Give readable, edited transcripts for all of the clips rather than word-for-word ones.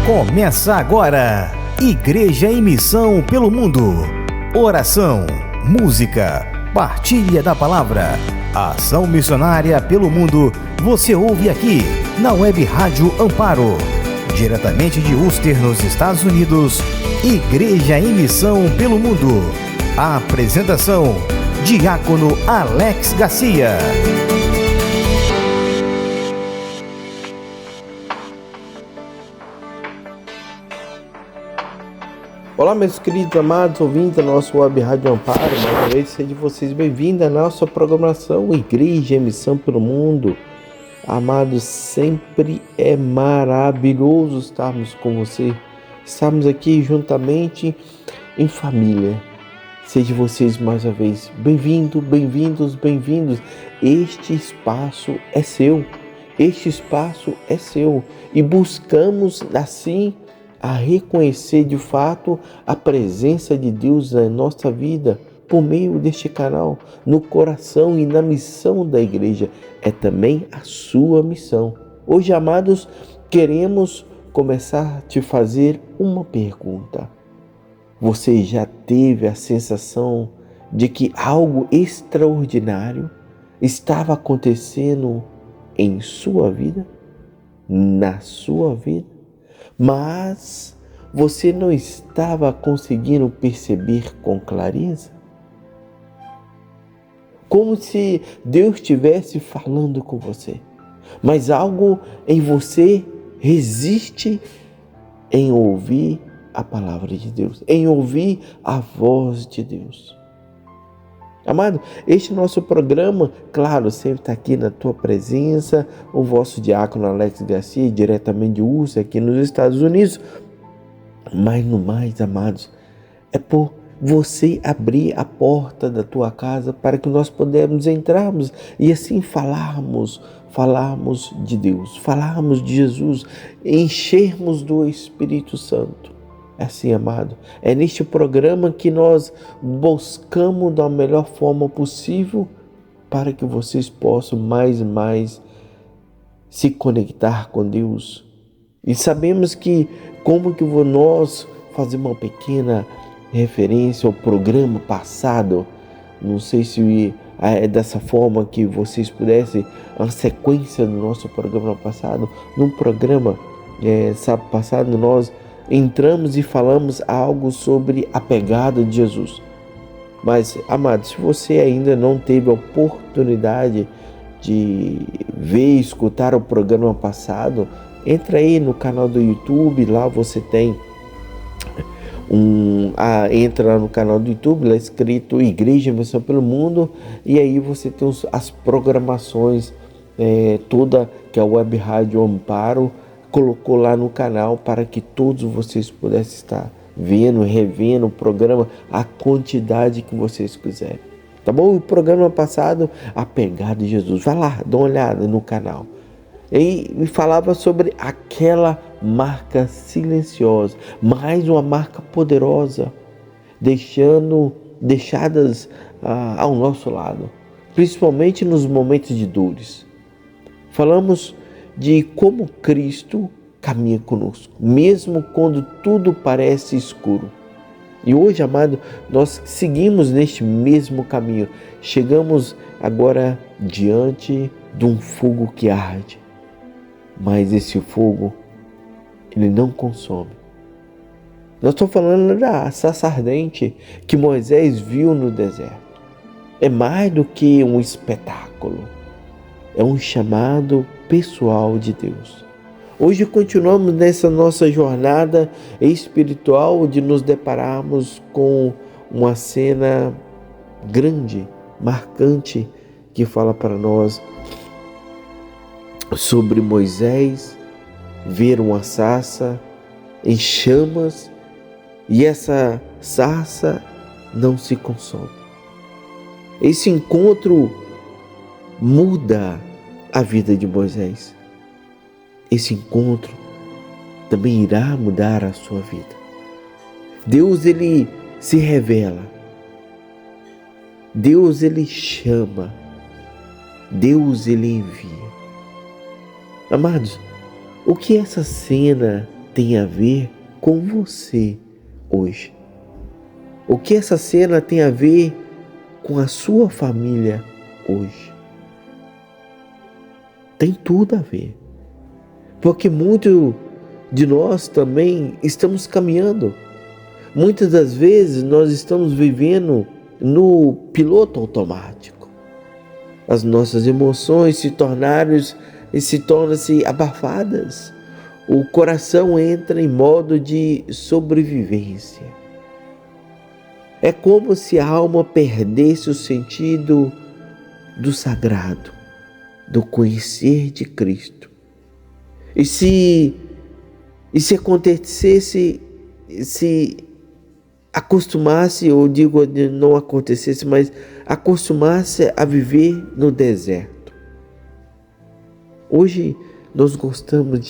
Começa agora, Igreja em Missão pelo Mundo. Oração, música, partilha da palavra, ação missionária pelo mundo. Você ouve aqui, na Web Rádio Amparo. Diretamente de Worcester, nos Estados Unidos, Igreja em Missão pelo Mundo. A apresentação, Diácono Alex Garcia. Olá, meus queridos, amados ouvintes da nossa Web Rádio Amparo. Mais uma vez, sejam vocês bem-vindos à nossa programação Igreja em Missão pelo Mundo. Amados, sempre é maravilhoso estarmos com você. Estamos aqui juntamente em família. Sejam vocês mais uma vez bem-vindos, bem-vindos, bem-vindos. Este espaço é seu. Este espaço é seu. E buscamos assim a reconhecer de fato a presença de Deus na nossa vida por meio deste canal, no coração e na missão da igreja. É também a sua missão. Hoje, amados, queremos começar a te fazer uma pergunta. Você já teve a sensação de que algo extraordinário estava acontecendo em sua vida? Na sua vida? Mas você não estava conseguindo perceber com clareza? Como se Deus estivesse falando com você, mas algo em você resiste em ouvir a palavra de Deus, em ouvir a voz de Deus. Amado, este nosso programa, claro, sempre está aqui na tua presença, o vosso diácono Alex Garcia, diretamente de Worcester, aqui nos Estados Unidos. Mas no mais, amados, é por você abrir a porta da tua casa para que nós podemos entrarmos e assim falarmos de Deus, falarmos de Jesus, enchermos do Espírito Santo. É assim, amado, é neste programa que nós buscamos da melhor forma possível para que vocês possam mais e mais se conectar com Deus. E sabemos que como que nós fazemos uma pequena referência ao programa passado, não sei se é dessa forma que vocês pudessem, a sequência do nosso programa passado. No programa sábado passado nós entramos e falamos algo sobre a pegada de Jesus. Mas, amado, se você ainda não teve a oportunidade de ver e escutar o programa passado, entra aí no canal do YouTube, lá você tem entra lá no canal do YouTube, lá escrito Igreja em Missão pelo Mundo, e aí você tem as programações toda que a Web Rádio Amparo colocou lá no canal para que todos vocês pudessem estar vendo, revendo o programa, a quantidade que vocês quiserem. Tá bom? O programa passado, a pegada de Jesus. Vai lá, dá uma olhada no canal. E me falava sobre aquela marca silenciosa, mais uma marca poderosa, deixadas ao nosso lado, principalmente nos momentos de dores. Falamos de como Cristo caminha conosco, mesmo quando tudo parece escuro. E hoje, amado, nós seguimos neste mesmo caminho. Chegamos agora diante de um fogo que arde, mas esse fogo, ele não consome. Nós estamos falando da sarça ardente que Moisés viu no deserto. É mais do que um espetáculo, é um chamado pessoal de Deus. Hoje continuamos nessa nossa jornada espiritual de nos depararmos com uma cena grande, marcante, que fala para nós sobre Moisés ver uma sarça em chamas e essa sarça não se consome. Esse encontro muda a vida de Moisés. Esse encontro também irá mudar a sua vida. Deus, ele se revela. Deus, ele chama. Deus, ele envia. Amados, o que essa cena tem a ver com você hoje? O que essa cena tem a ver com a sua família hoje? Tem tudo a ver. Porque muito de nós também estamos caminhando. Muitas das vezes nós estamos vivendo no piloto automático. As nossas emoções se tornam-se abafadas. O coração entra em modo de sobrevivência. É como se a alma perdesse o sentido do sagrado, do conhecer de Cristo. E se acontecesse, se acostumasse, ou digo não acontecesse, mas acostumasse a viver no deserto. Hoje nós gostaríamos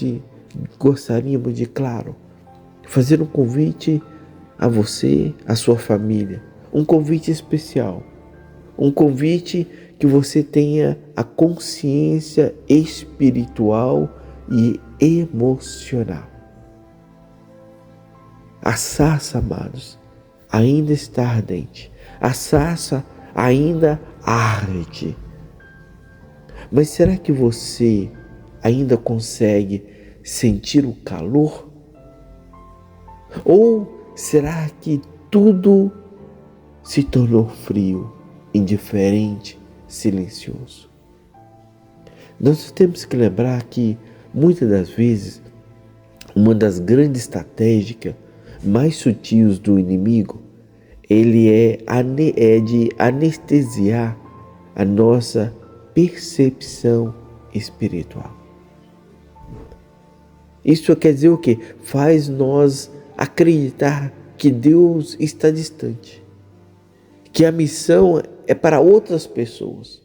de, claro, fazer um convite a você, a sua família, um convite especial, um convite que você tenha a consciência espiritual e emocional. A sarça, amados, ainda está ardente. A sarça ainda arde. Mas será que você ainda consegue sentir o calor? Ou será que tudo se tornou frio, indiferente, silencioso? Nós temos que lembrar que, muitas das vezes, uma das grandes estratégias mais sutis do inimigo, ele é de anestesiar a nossa percepção espiritual. Isso quer dizer o quê? Faz nós acreditar que Deus está distante, que a missão é para outras pessoas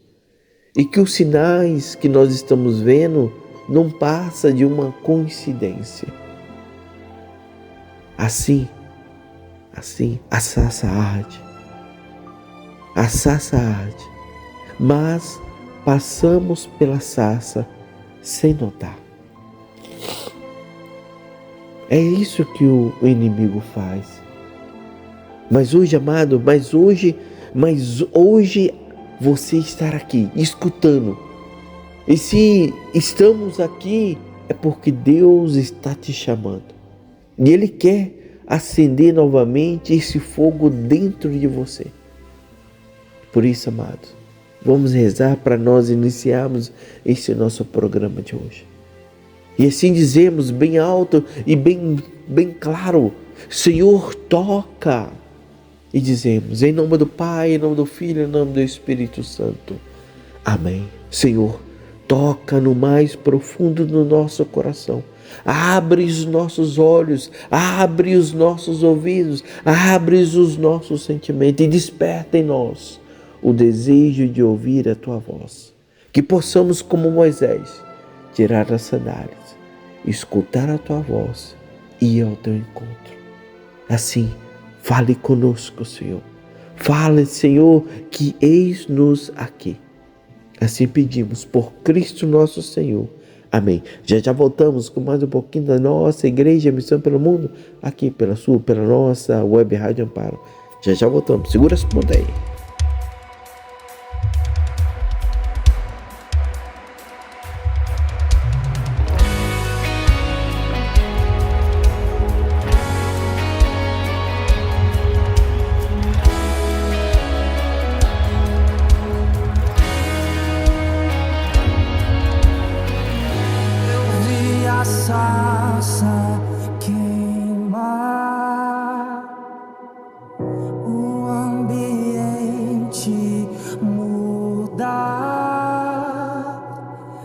e que os sinais que nós estamos vendo não passa de uma coincidência. Assim, a sarça arde. A sarça arde, mas passamos pela sarça sem notar. É isso que o inimigo faz. Mas hoje, amado, hoje você estar aqui, escutando. E se estamos aqui, é porque Deus está te chamando. E Ele quer acender novamente esse fogo dentro de você. Por isso, amados, vamos rezar para nós iniciarmos esse nosso programa de hoje. E assim dizemos bem alto e bem claro: Senhor, toca. E dizemos, em nome do Pai, em nome do Filho, em nome do Espírito Santo. Amém. Senhor, toca no mais profundo do nosso coração. Abre os nossos olhos, abre os nossos ouvidos, abre os nossos sentimentos e desperta em nós o desejo de ouvir a Tua voz. Que possamos, como Moisés, tirar as sandálias, escutar a Tua voz e ir ao Teu encontro. Assim, fale conosco, Senhor. Fale, Senhor, que eis-nos aqui. Assim pedimos por Cristo nosso Senhor. Amém. Já voltamos com mais um pouquinho da nossa Igreja Missão pelo Mundo, aqui pela nossa Web Rádio Amparo. Já voltamos. Segura essa ponta aí. Sarça queimar, o ambiente mudar.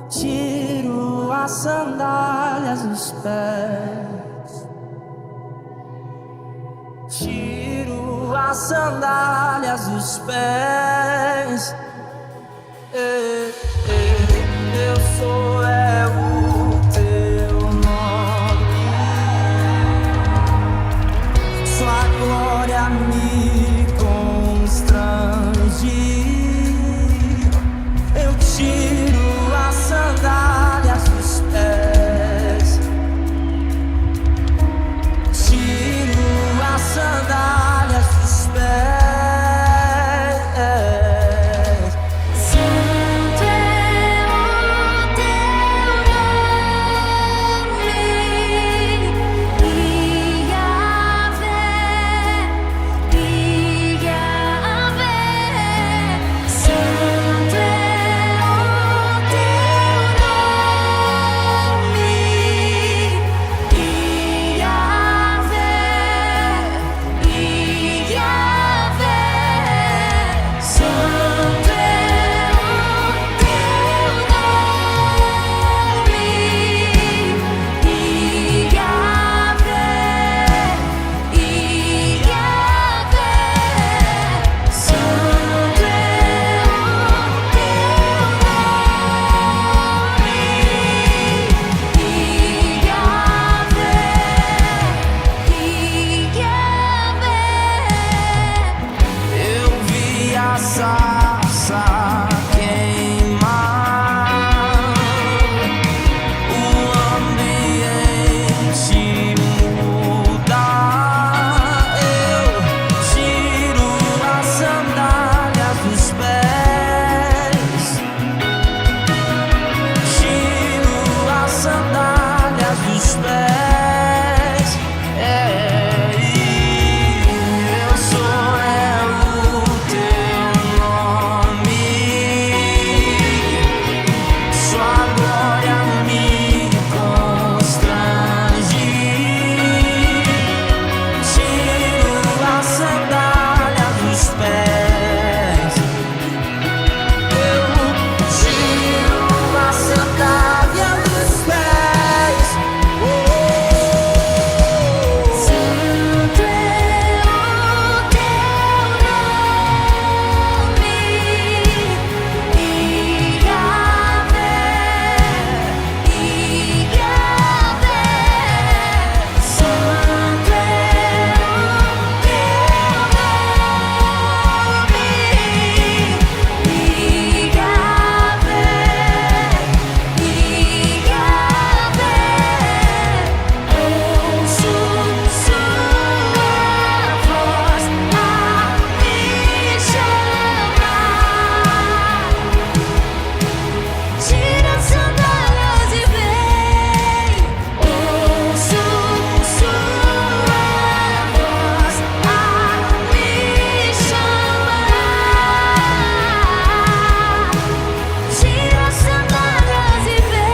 Tiro as sandálias dos pés, tiro as sandálias dos pés. Eu sou me constrange. Eu tiro as sandálias dos pés. os pés. Eu sou o teu nome, sua glória me constrange. Tiro a sandália dos pés. Eu tiro a sandália dos pés. Santo é o teu nome, Yahvé, Yahvé. Santo é o teu nome, Yahvé, Yahvé. Ouço sua voz a me chamar. Tira as sandálias e vem. Ouço sua voz a me chamar. Tira as sandálias e vem.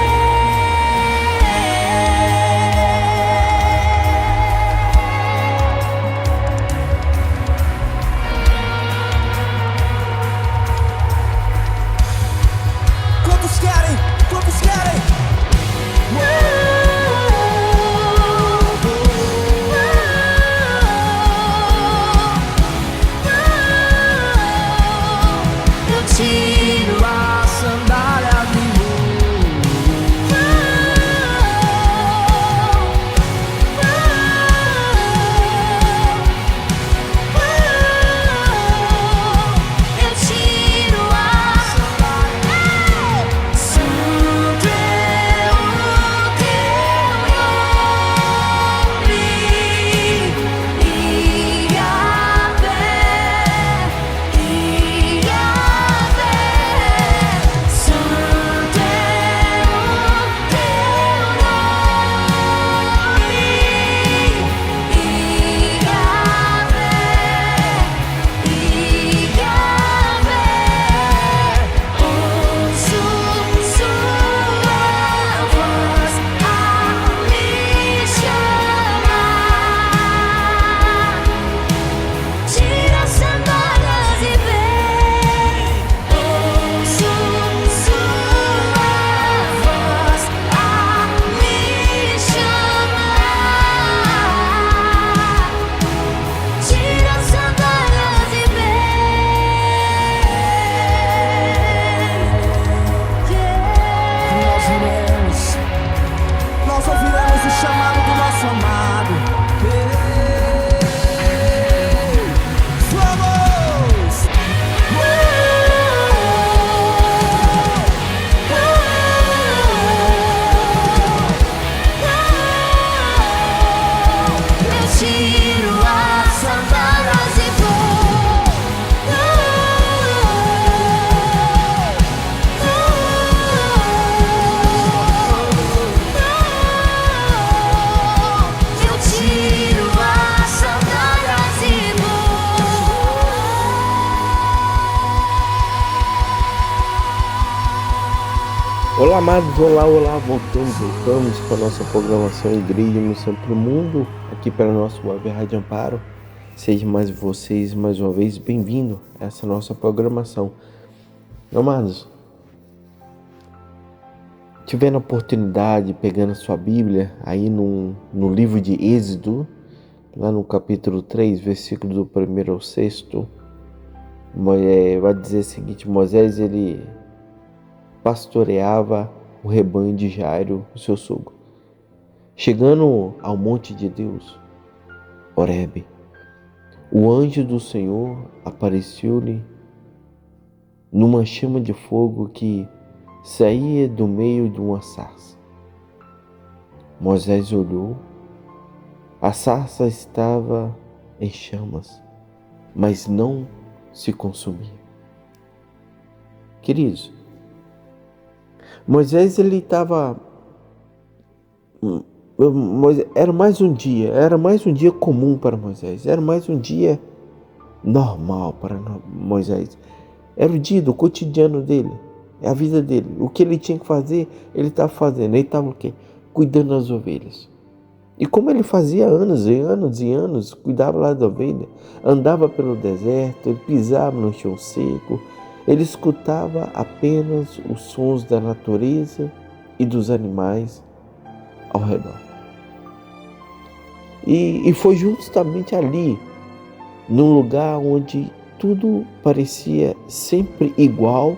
Quantos querem? Quantos querem? Eu tiro a sandália do eu tiro a sandália. Santo é o teu nome, Yahvé, Yahvé. Santo é o teu nome, Yahvé, Yahvé. Ouço sua voz a me chamar. Tira as sandálias e vem. Ouço sua voz a me chamar. Tira as sandálias e nós ouviremos o chamado do nosso amado. Vamos! Eu tiro as sandálias e eu tiro as sandálias e Olá, amados, olá, voltamos para a nossa programação Igreja e Missão para o Mundo, aqui pela nossa web Rádio Amparo. Sejam mais vocês, mais uma vez, bem-vindo a essa nossa programação. Amados, tiveram a oportunidade, pegando a sua Bíblia, aí no livro de Êxodo, lá no capítulo 3, versículo do 1º ao 6º, vai dizer o seguinte: Moisés, ele pastoreava o rebanho de Jairo, o seu sogro. Chegando ao monte de Deus, Horebe, o anjo do Senhor apareceu-lhe numa chama de fogo que saía do meio de uma sarça. Moisés olhou, a sarça estava em chamas, mas não se consumia. Queridos, Moisés ele estava Era mais um dia comum para Moisés, era mais um dia normal para Moisés. Era o dia do cotidiano dele, é a vida dele. O que ele tinha que fazer, ele estava fazendo. Ele estava o quê? Cuidando das ovelhas. E como ele fazia anos e anos e anos, cuidava lá da ovelha, andava pelo deserto, ele pisava no chão seco, ele escutava apenas os sons da natureza e dos animais ao redor. E foi justamente ali, num lugar onde tudo parecia sempre igual,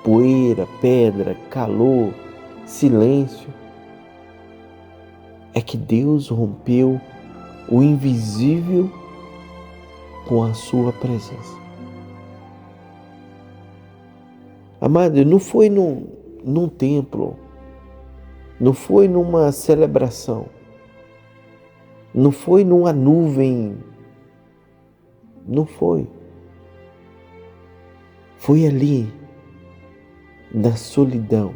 poeira, pedra, calor, silêncio, é que Deus rompeu o invisível com a sua presença. Amado, não foi num templo, não foi numa celebração, não foi numa nuvem, não foi. Foi ali, na solidão,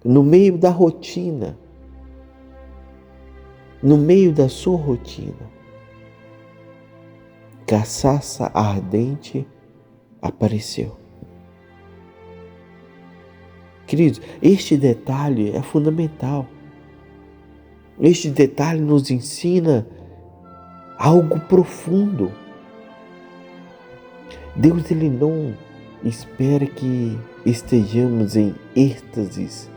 no meio da rotina, no meio da sua rotina, que a sarça ardente apareceu. Queridos, este detalhe é fundamental. Este detalhe nos ensina algo profundo. Deus, Ele não espera que estejamos em êxtases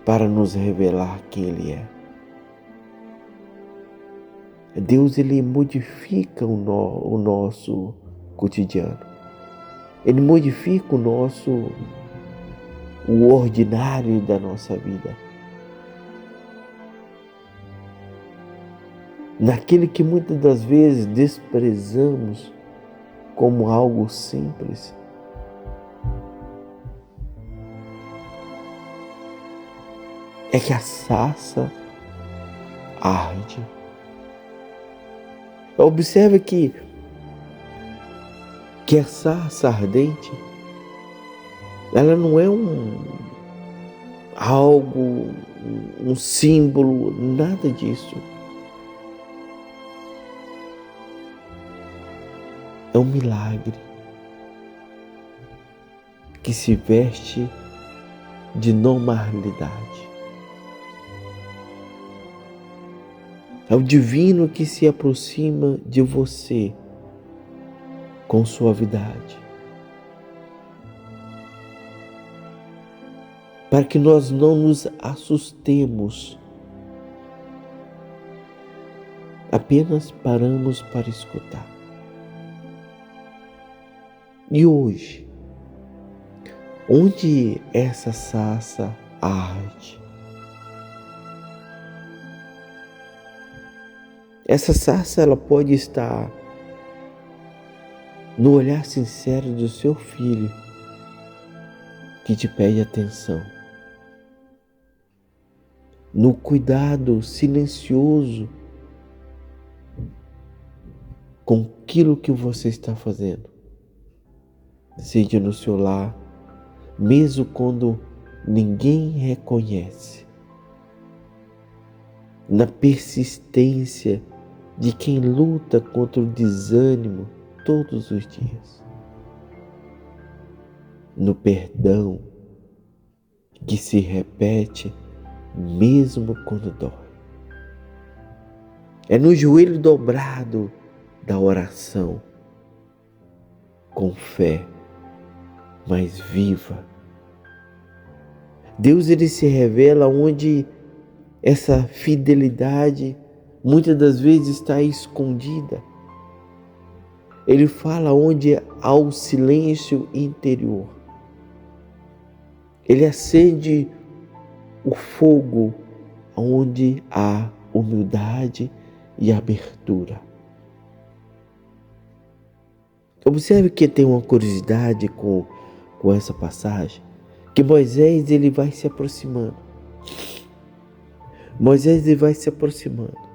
para nos revelar quem Ele é. Deus, Ele modifica o nosso cotidiano. Ele modifica o ordinário da nossa vida. Naquele que muitas das vezes desprezamos como algo simples. É que a sarça arde. Observe que a sarça ardente, ela não é um símbolo, nada disso. É um milagre que se veste de normalidade. É o divino que se aproxima de você com suavidade. Para que nós não nos assustemos, apenas paramos para escutar. E hoje, onde essa sarça arde? Essa sarça, ela pode estar no olhar sincero do seu filho, que te pede atenção, no cuidado silencioso com aquilo que você está fazendo, seja no seu lar, mesmo quando ninguém reconhece, na persistência de quem luta contra o desânimo todos os dias, no perdão que se repete mesmo quando dói. É no joelho dobrado da oração, com fé, mas viva. Deus, Ele se revela onde essa fidelidade muitas das vezes está escondida. Ele fala onde há o silêncio interior. Ele acende o fogo onde há humildade e abertura. Observe que tem uma curiosidade com essa passagem, que Moisés, ele vai se aproximando. Moisés, ele vai se aproximando.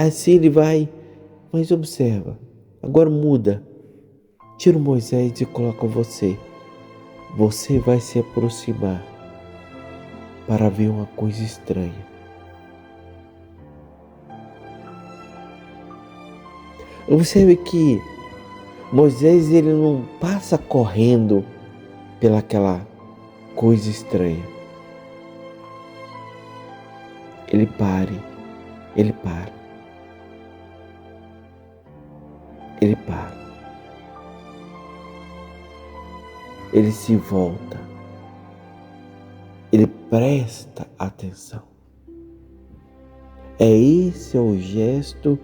Assim ele vai, mas observa, agora muda tira o Moisés e coloca você. Você vai se aproximar para ver uma coisa estranha. Observe que Moisés ele não passa correndo pelaquela coisa estranha. Ele para. Ele se volta. Ele presta atenção. Esse é o gesto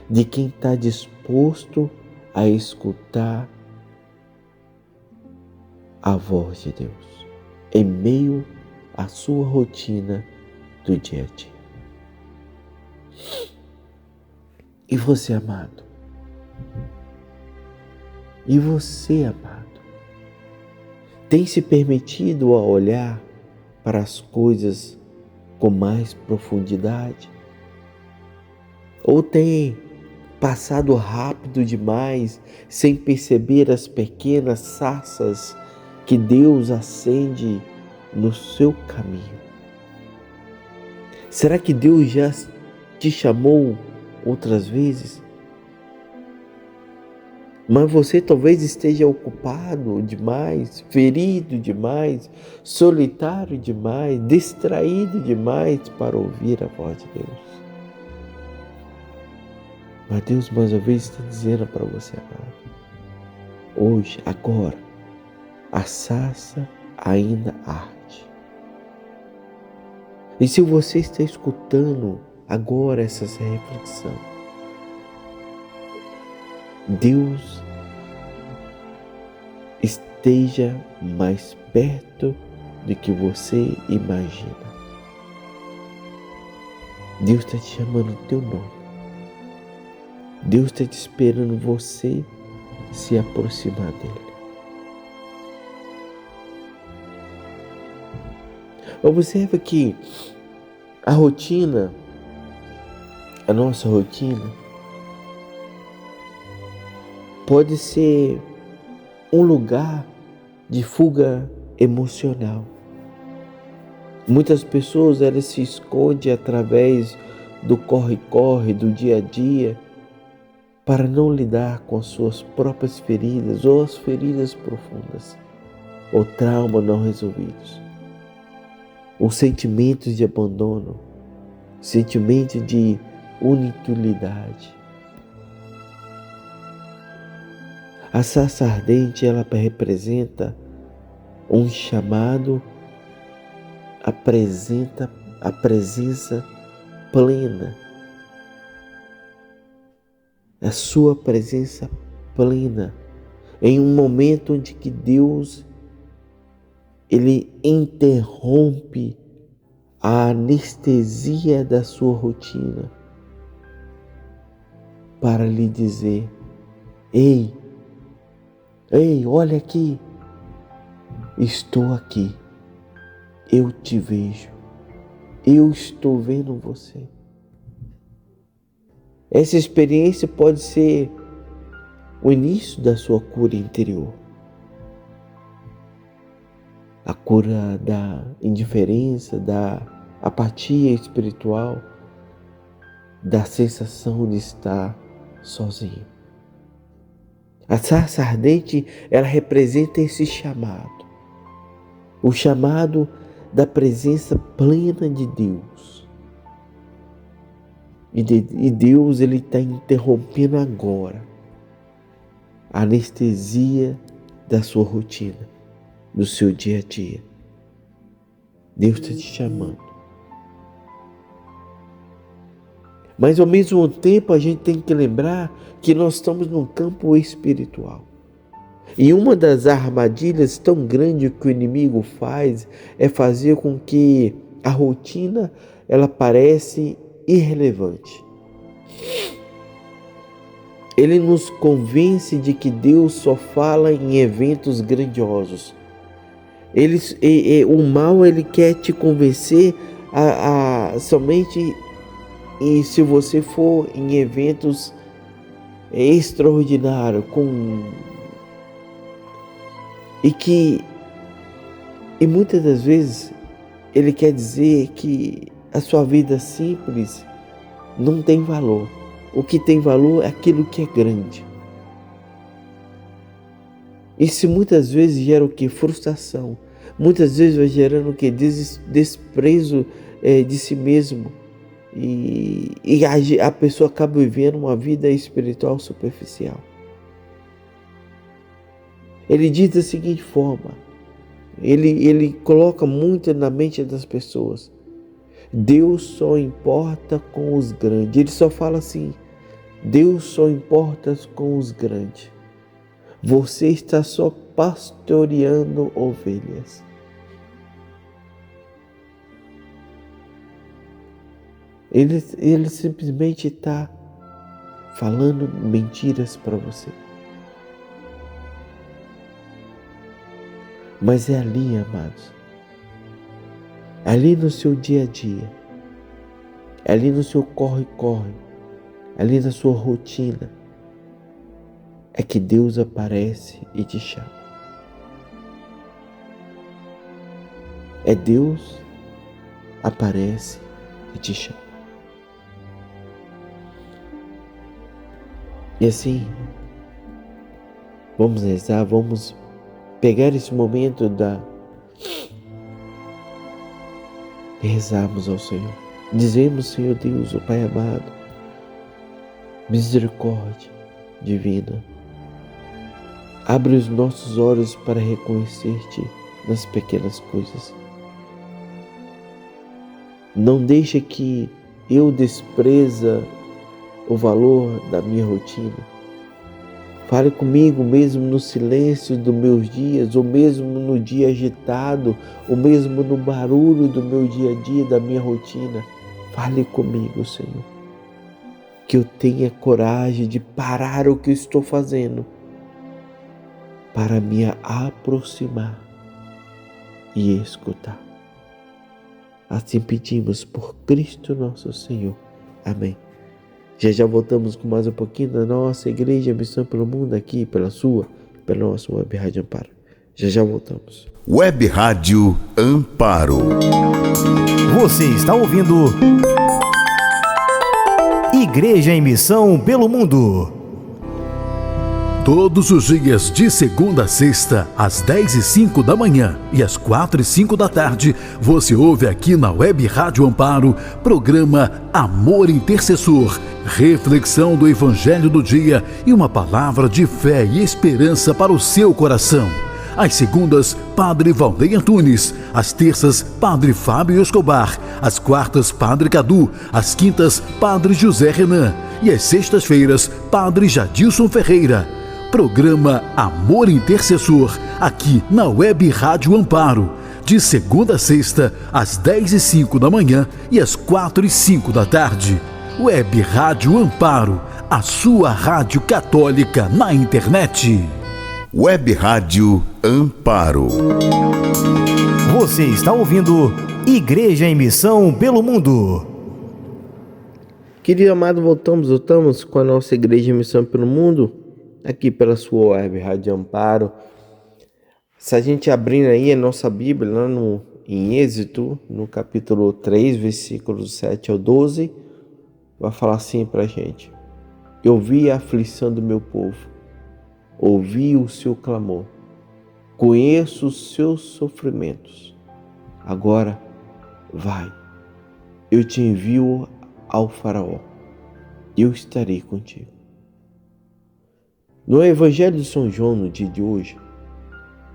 de quem está disposto a escutar a voz de Deus em meio à sua rotina do dia a dia. E você, amado? E você, amado? Tem se permitido a olhar para as coisas com mais profundidade? Ou tem passado rápido demais sem perceber as pequenas sarças que Deus acende no seu caminho? Será que Deus já te chamou outras vezes? Mas você talvez esteja ocupado demais, ferido demais, solitário demais, distraído demais para ouvir a voz de Deus. Mas Deus mais uma vez está dizendo para você, amado, hoje, agora, a sarça ainda arde. E se você está escutando agora essa reflexão, Deus esteja mais perto do que você imagina. Deus está te chamando o teu nome. Deus está te esperando você se aproximar dele. Observa que a nossa rotina, pode ser um lugar de fuga emocional. Muitas pessoas elas se escondem através do corre-corre do dia a dia para não lidar com as suas próprias feridas ou as feridas profundas, ou traumas não resolvidos, ou sentimentos de abandono, sentimento de inutilidade. A sarça ardente, ela representa um chamado, apresenta a presença plena, a sua presença plena, em um momento onde que Deus, ele interrompe a anestesia da sua rotina para lhe dizer: Ei, olha aqui, estou aqui, eu te vejo, eu estou vendo você. Essa experiência pode ser o início da sua cura interior, a cura da indiferença, da apatia espiritual, da sensação de estar sozinho. A sarça ardente, ela representa esse chamado, o chamado da presença plena de Deus. E Deus, ele está interrompendo agora a anestesia da sua rotina, do seu dia a dia. Deus está te chamando. Mas ao mesmo tempo a gente tem que lembrar que nós estamos num campo espiritual. E uma das armadilhas tão grandes que o inimigo faz é fazer com que a rotina ela pareça irrelevante. Ele nos convence de que Deus só fala em eventos grandiosos. O mal ele quer te convencer a somente e se você for em eventos extraordinários, com E muitas das vezes Ele quer dizer que a sua vida simples não tem valor. O que tem valor é aquilo que é grande. Isso muitas vezes gera o que? Frustração. Muitas vezes vai gerando o que? Desprezo de si mesmo. E a pessoa acaba vivendo uma vida espiritual superficial. Ele diz da seguinte forma, ele coloca muito na mente das pessoas: Deus só importa com os grandes. Ele só fala assim: Deus só importa com os grandes. Você está só pastoreando ovelhas. Ele simplesmente está falando mentiras para você. Mas é ali, amados, ali no seu dia a dia, ali no seu corre-corre, ali na sua rotina, é que Deus aparece e te chama. É Deus aparece e te chama. E assim, vamos rezar, vamos pegar esse momento e rezarmos ao Senhor. Dizemos: Senhor Deus, o Pai amado, misericórdia divina, abre os nossos olhos para reconhecer-te nas pequenas coisas. Não deixa que eu despreza o valor da minha rotina. Fale comigo mesmo no silêncio dos meus dias, ou mesmo no dia agitado, ou mesmo no barulho do meu dia a dia, da minha rotina. Fale comigo, Senhor. Que eu tenha coragem de parar o que eu estou fazendo para me aproximar e escutar. Assim pedimos por Cristo nosso Senhor. Amém. Já voltamos com mais um pouquinho da nossa Igreja Missão pelo Mundo, aqui pela nossa Web Rádio Amparo. Já voltamos. Web Rádio Amparo. Você está ouvindo Igreja em Missão pelo Mundo. Todos os dias, de segunda a sexta, às 10h05 da manhã e às 4h05 da tarde, você ouve aqui na Web Rádio Amparo, programa Amor Intercessor, reflexão do Evangelho do dia e uma palavra de fé e esperança para o seu coração. Às segundas, Padre Valdem Antunes. Às terças, Padre Fábio Escobar. Às quartas, Padre Cadu. Às quintas, Padre José Renan. E às sextas-feiras, Padre Jadilson Ferreira. Programa Amor Intercessor, aqui na Web Rádio Amparo, de segunda a sexta, às 10h05 da manhã e às 4h05 da tarde. Web Rádio Amparo, a sua rádio católica na internet. Web Rádio Amparo. Você está ouvindo Igreja em Missão pelo Mundo. Querido amado, voltamos com a nossa Igreja em Missão pelo Mundo, aqui pela sua Web Rádio Amparo. Se a gente abrir aí a nossa Bíblia, lá em Êxodo, no capítulo 3, versículos 7 ao 12, vai falar assim pra gente: Eu vi a aflição do meu povo, ouvi o seu clamor, conheço os seus sofrimentos. Agora, vai, eu te envio ao faraó, eu estarei contigo. No Evangelho de São João, no dia de hoje,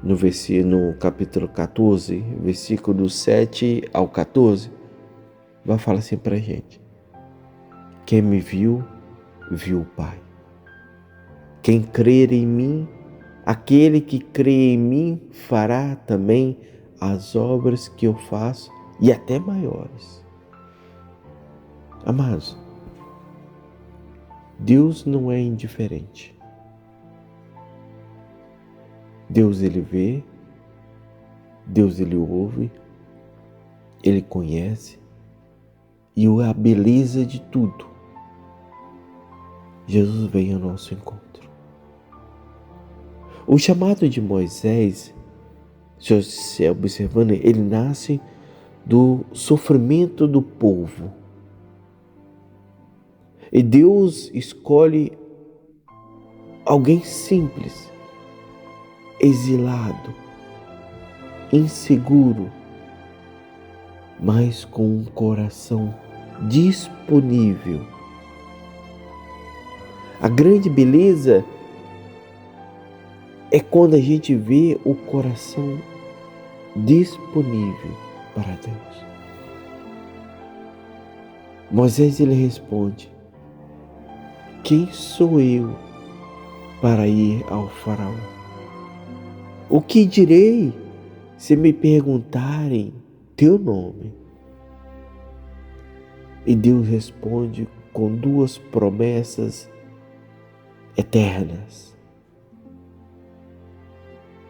no capítulo 14, versículos 7 ao 14, vai falar assim pra gente: Quem me viu, viu o Pai. Quem crer em mim, aquele que crê em mim, fará também as obras que eu faço e até maiores. Amados, Deus não é indiferente. Deus, Ele vê, Deus, Ele ouve, Ele conhece e a beleza de tudo. Jesus veio ao nosso encontro. O chamado de Moisés Se você observando, ele nasce do sofrimento do povo. E Deus escolhe alguém simples, exilado, inseguro, mas com um coração disponível. A grande beleza é quando a gente vê o coração disponível para Deus. Moisés ele responde: quem sou eu para ir ao faraó? O que direi se me perguntarem teu nome? E Deus responde com duas promessas eternas: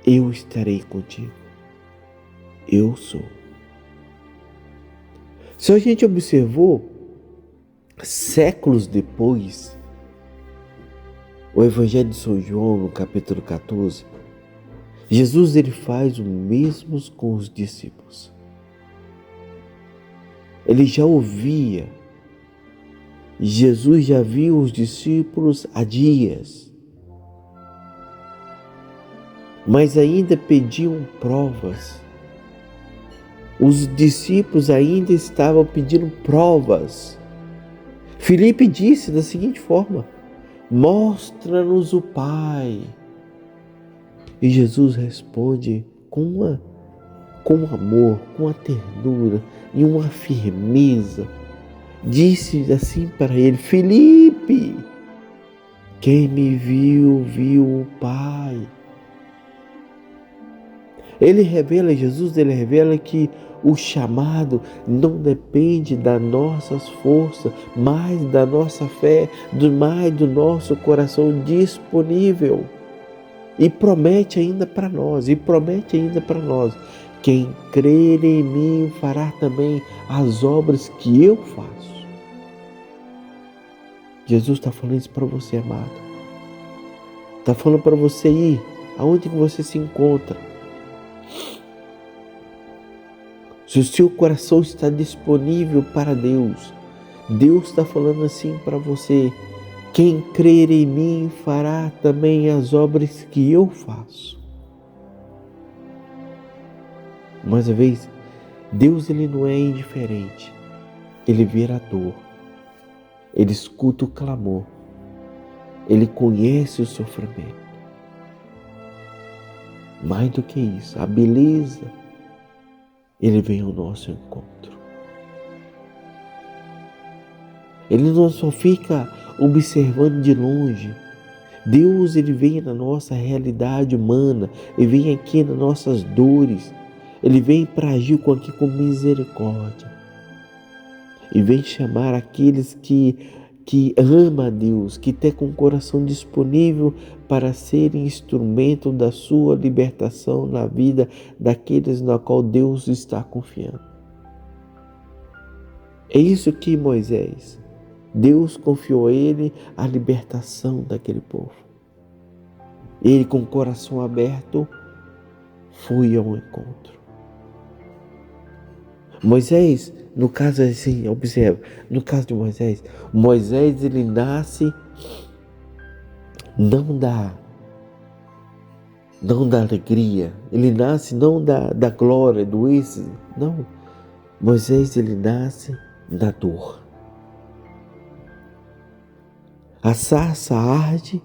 eu estarei contigo. Eu sou. Se a gente observou, séculos depois, o Evangelho de São João, no capítulo 14, Jesus ele faz o mesmo com os discípulos. Ele já ouvia, Jesus já viu os discípulos há dias, mas ainda pediam provas. Os discípulos ainda estavam pedindo provas. Filipe disse da seguinte forma: mostra-nos o Pai. E Jesus responde com amor, com a ternura e uma firmeza. Disse assim para ele: Filipe, quem me viu, viu o Pai. Jesus revela que o chamado não depende das nossas forças, mas da nossa fé, mais do nosso coração disponível. E promete ainda para nós, quem crer em mim fará também as obras que eu faço. Jesus está falando isso para você, amado. Está falando para você ir aonde que você se encontra. Se o seu coração está disponível para Deus, Deus está falando assim para você: quem crer em mim fará também as obras que eu faço. Mais uma vez, Deus ele não é indiferente. Ele vê a dor. Ele escuta o clamor. Ele conhece o sofrimento. Mais do que isso, a beleza, ele vem ao nosso encontro. Ele não só fica observando de longe. Deus ele vem na nossa realidade humana, ele vem aqui nas nossas dores, ele vem para agir com misericórdia. E vem chamar aqueles que ama a Deus, que tem com o coração disponível para serem instrumento da sua libertação na vida daqueles na qual Deus está confiando. É isso que Deus confiou a ele a libertação daquele povo. Ele com o coração aberto foi ao encontro. Moisés, no caso assim, observa, no caso de Moisés ele nasce não da alegria, ele nasce não da glória, do êxito, não. Moisés ele nasce da dor. A sarça arde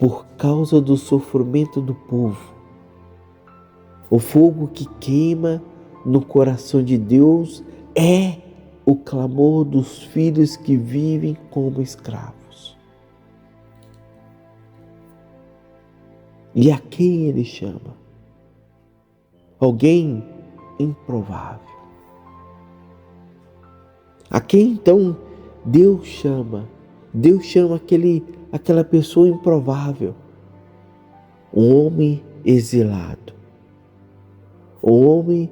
por causa do sofrimento do povo. O fogo que queima no coração de Deus é o clamor dos filhos que vivem como escravos. E a quem ele chama? Alguém improvável. A quem então Deus chama? Deus chama aquela pessoa improvável. Um homem exilado. Um homem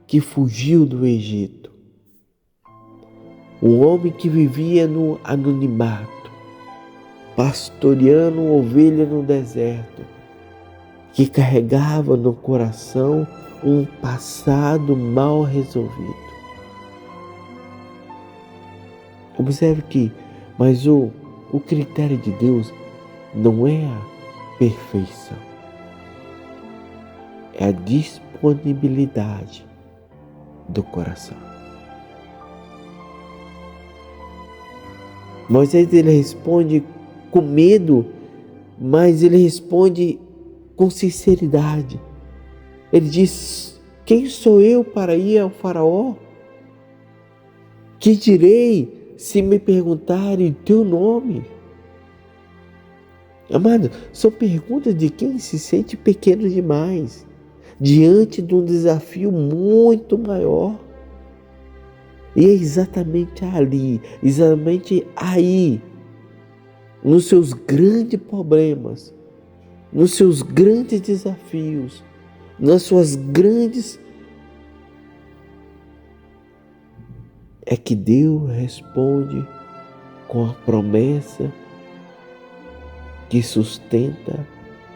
que fugiu do Egito. Um homem que vivia no anonimato, pastoreando ovelha no deserto, que carregava no coração um passado mal resolvido. Observe que, mas o critério de Deus não é a perfeição, é a disponibilidade do coração. Moisés, ele responde com medo, mas ele responde com sinceridade. Ele diz: quem sou eu para ir ao faraó? Que direi se me perguntarem teu nome? Amado, são perguntas de quem se sente pequeno demais, diante de um desafio muito maior. E é exatamente ali, exatamente aí, nos seus grandes problemas, nos seus grandes desafios, nas suas grandes, é que Deus responde com a promessa que sustenta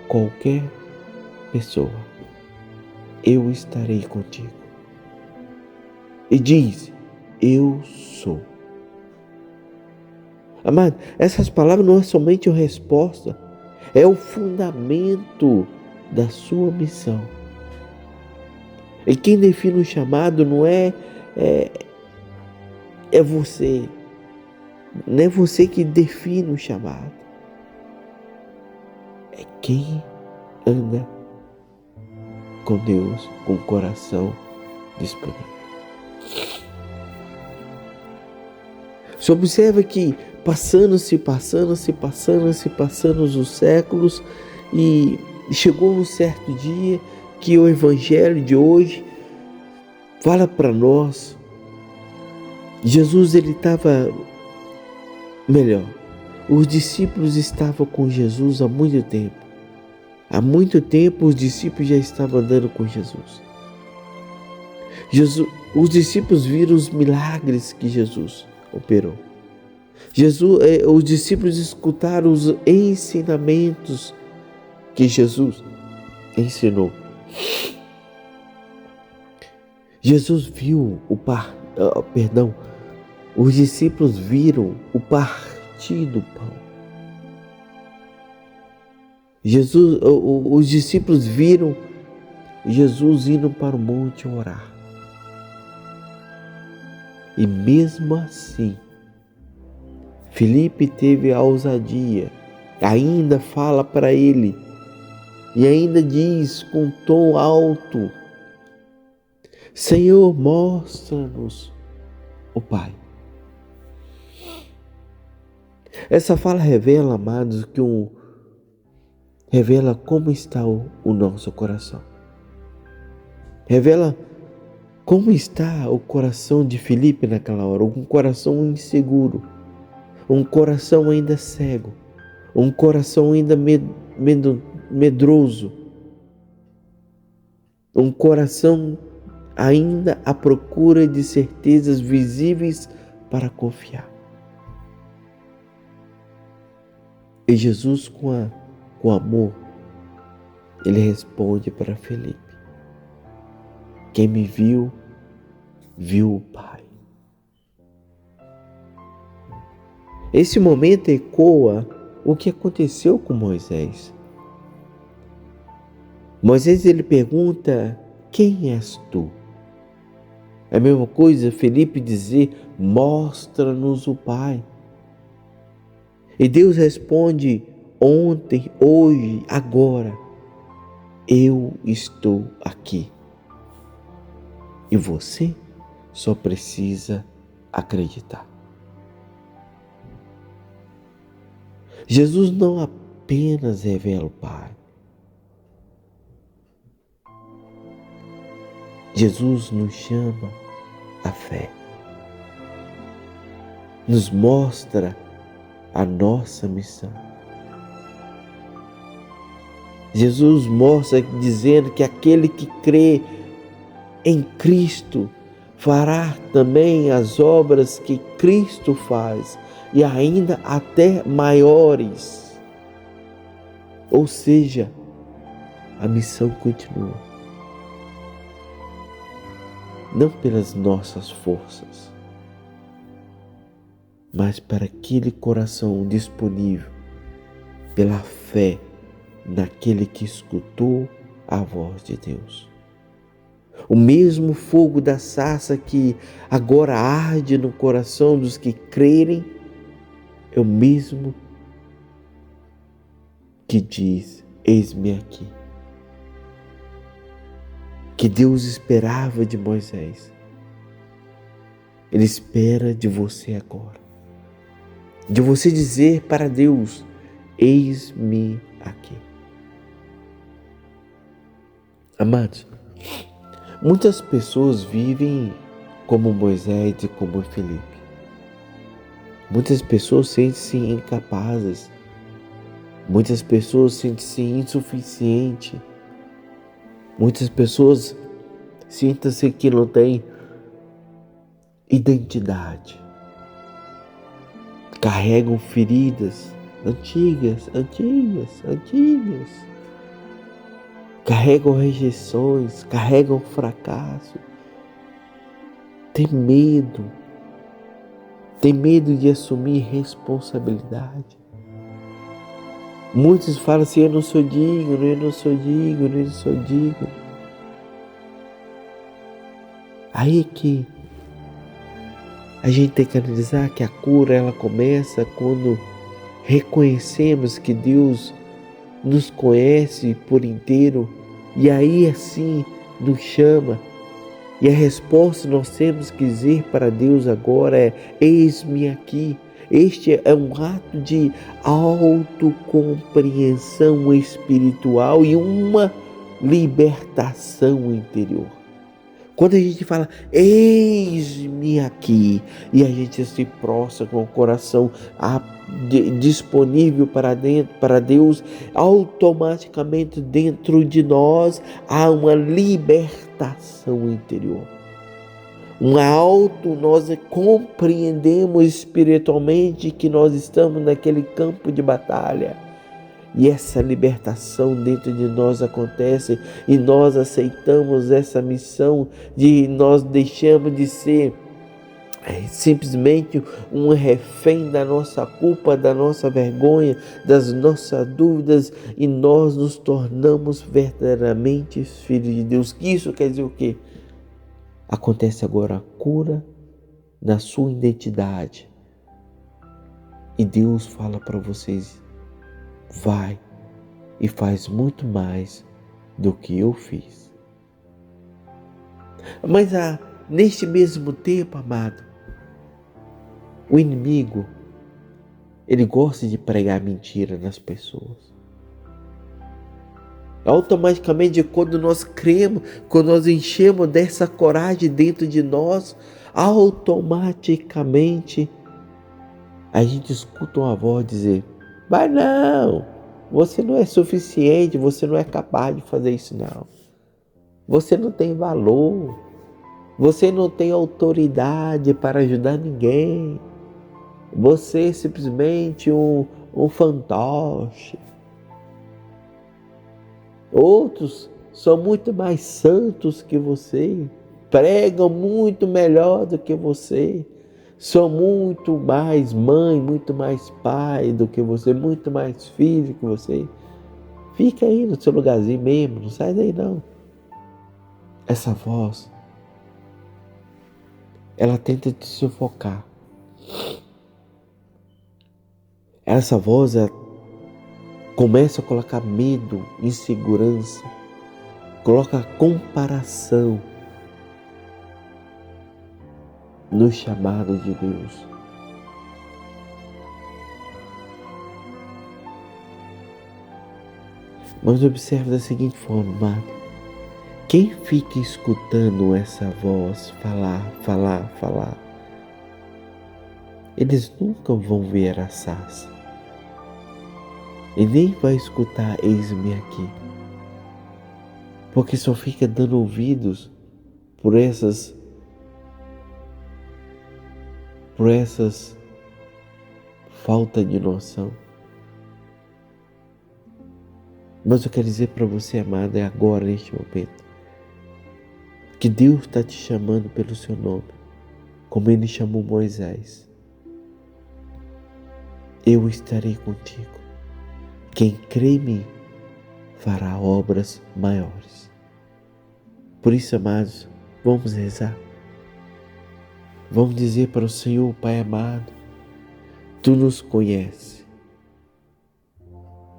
qualquer pessoa: eu estarei contigo. E diz: eu sou. Amado, essas palavras não é somente uma resposta, é o fundamento da sua missão. E quem define o chamado não é você. Não é você que define o chamado. É quem anda com Deus, com o coração disponível. Você observa que passando-se os séculos, e chegou um certo dia que o Evangelho de hoje fala para nós. Jesus, ele estava melhor. Os discípulos estavam com Jesus há muito tempo. Há muito tempo os discípulos já estavam andando com Jesus. Os discípulos viram os milagres que Jesus operou. Os discípulos escutaram os ensinamentos que Jesus ensinou. Jesus viu os discípulos viram o partir do pão. Os discípulos viram Jesus indo para o monte orar. E mesmo assim, Filipe teve a ousadia, ainda fala para ele, e ainda diz com tom alto: Senhor, mostra-nos o Pai. Essa fala revela, amados, revela como está o nosso coração. Revela como está o coração de Filipe naquela hora, um coração inseguro, um coração ainda cego, um coração ainda medroso, um coração ainda à procura de certezas visíveis para confiar. E Jesus, com amor, ele responde para Filipe: quem me viu, viu o Pai. Esse momento ecoa o que aconteceu com Moisés. Moisés, ele pergunta: quem és tu? É a mesma coisa Filipe dizer: mostra-nos o Pai. E Deus responde: ontem, hoje, agora, eu estou aqui. E você só precisa acreditar. Jesus não apenas revela o Pai. Jesus nos chama à fé. Nos mostra a nossa missão. Jesus mostra dizendo que aquele que crê em Cristo fará também as obras que Cristo faz, e ainda até maiores. Ou seja, a missão continua. Não pelas nossas forças, mas para aquele coração disponível, pela fé naquele que escutou a voz de Deus. O mesmo fogo da sarça que agora arde no coração dos que crerem, é o mesmo que diz: eis-me aqui. Que Deus esperava de Moisés, Ele espera de você agora. De você dizer para Deus: eis-me aqui. Amados, muitas pessoas vivem como Moisés e como Filipe. Muitas pessoas sentem-se incapazes. Muitas pessoas sentem-se insuficientes. Muitas pessoas sentem-se que não têm identidade. Carregam feridas antigas. Carregam rejeições, carregam fracasso. Tem medo de assumir responsabilidade. Muitos falam assim: eu não sou digno. Aí que a gente tem que analisar que a cura ela começa quando reconhecemos que Deus nos conhece por inteiro e aí assim nos chama. E a resposta nós temos que dizer para Deus agora é: eis-me aqui. Este é um ato de autocompreensão espiritual e uma libertação interior. Quando a gente fala: eis-me aqui, e a gente se prostra com o coração disponível para Deus, automaticamente dentro de nós há uma libertação interior. Nós compreendemos espiritualmente que nós estamos naquele campo de batalha. E essa libertação dentro de nós acontece e nós aceitamos essa missão nós deixamos de ser simplesmente um refém da nossa culpa, da nossa vergonha, das nossas dúvidas e nós nos tornamos verdadeiramente filhos de Deus. Isso quer dizer o quê? Acontece agora a cura na sua identidade. E Deus fala para vocês: vai e faz muito mais do que eu fiz. Mas neste mesmo tempo, amado, o inimigo, ele gosta de pregar mentira nas pessoas. Automaticamente, quando nós cremos, quando nós enchemos dessa coragem dentro de nós, automaticamente a gente escuta uma voz dizer: mas não, você não é suficiente, você não é capaz de fazer isso não. Você não tem valor, você não tem autoridade para ajudar ninguém. Você é simplesmente um fantoche. Outros são muito mais santos que você, pregam muito melhor do que você, são muito mais mãe, muito mais pai do que você, muito mais filho que você. Fica aí no seu lugarzinho mesmo, não sai daí não. Essa voz, ela tenta te sufocar. Essa voz, ela começa a colocar medo, insegurança, coloca comparação no chamado de Deus. Mas observe da seguinte forma, amado: quem fica escutando essa voz falar, eles nunca vão ver a sarça. E nem vai escutar eis-me aqui. Porque só fica dando ouvidos por essas falta de noção. Mas eu quero dizer para você, amada, é agora, neste momento, que Deus está te chamando pelo seu nome, como Ele chamou Moisés. Eu estarei contigo. Quem crê em mim fará obras maiores. Por isso, amados, vamos rezar. Vamos dizer para o Senhor, Pai amado, Tu nos conheces.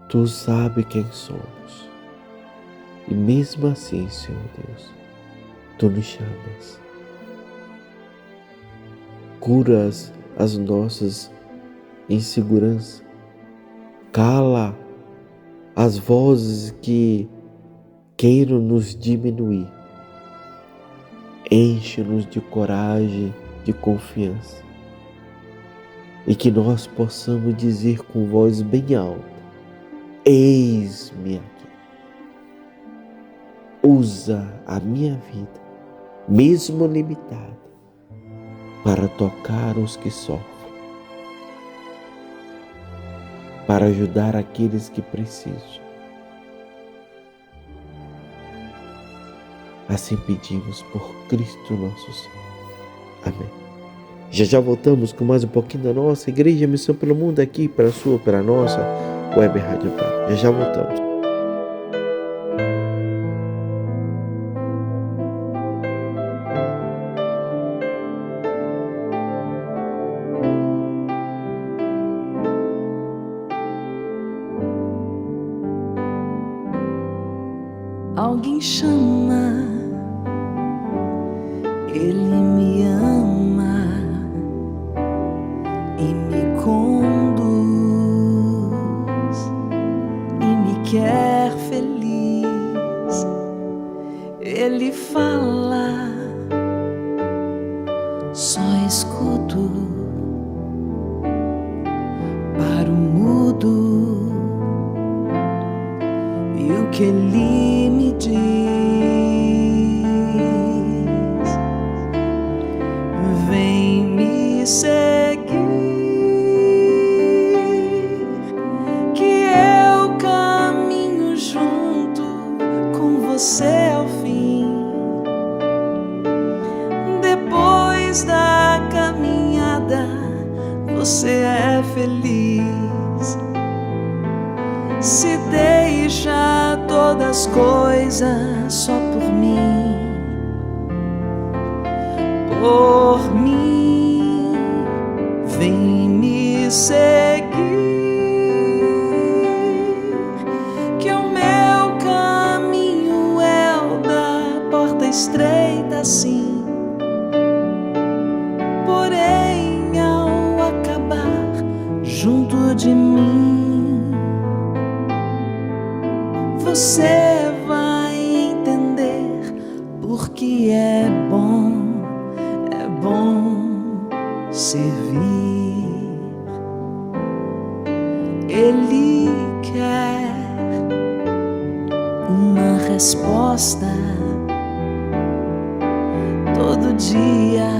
Tu sabes quem somos. E mesmo assim, Senhor Deus, Tu nos chamas. Curas as nossas inseguranças. Cala as vozes que queiram nos diminuir. Enche-nos de coragem, de confiança. E que nós possamos dizer com voz bem alta: eis-me aqui. Usa a minha vida, mesmo limitada, para tocar os que sofrem, para ajudar aqueles que precisam. Assim pedimos por Cristo nosso Senhor. Amém. Já voltamos com mais um pouquinho da nossa Igreja Missão pelo Mundo aqui para a sua, para a nossa Web Rádio Amparo. Já voltamos. Alguém chama, Ele me ama e me conduz e me quer feliz. Ele fala, só escuto para o mudo e o que Ele me diz. Vem me seguir, que eu caminho junto com você ao fim. Depois da caminhada, você é feliz. Se deixa todas as coisas só por mim, vem me seguir, que o meu caminho é o da porta estreita, sim. Porém, ao acabar junto de mim, você vai entender porque é bom servir. Ele quer uma resposta todo dia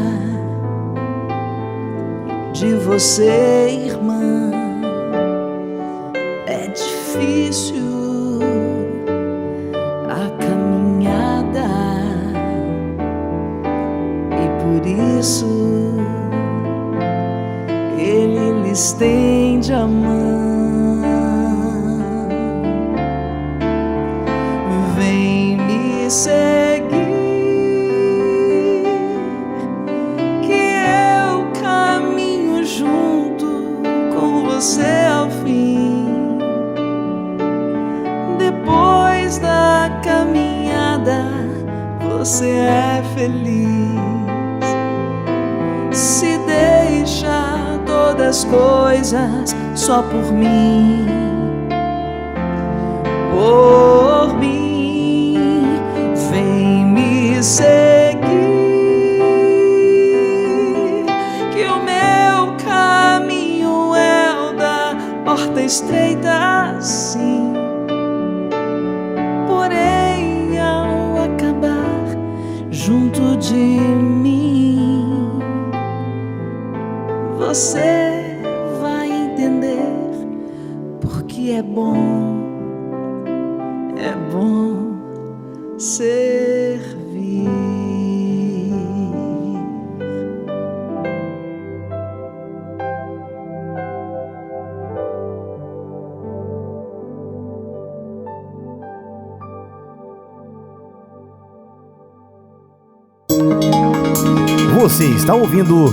de você, irmã. É difícil por isso Ele lhe estende a mão. Vem me seguir, que eu caminho junto com você ao fim. Depois da caminhada, você é feliz. Se deixa todas as coisas só por mim, vem me seguir, que o meu caminho é o da porta estreita, sim. Porém, ao acabar junto de mim, você vai entender porque é bom servir. Você está ouvindo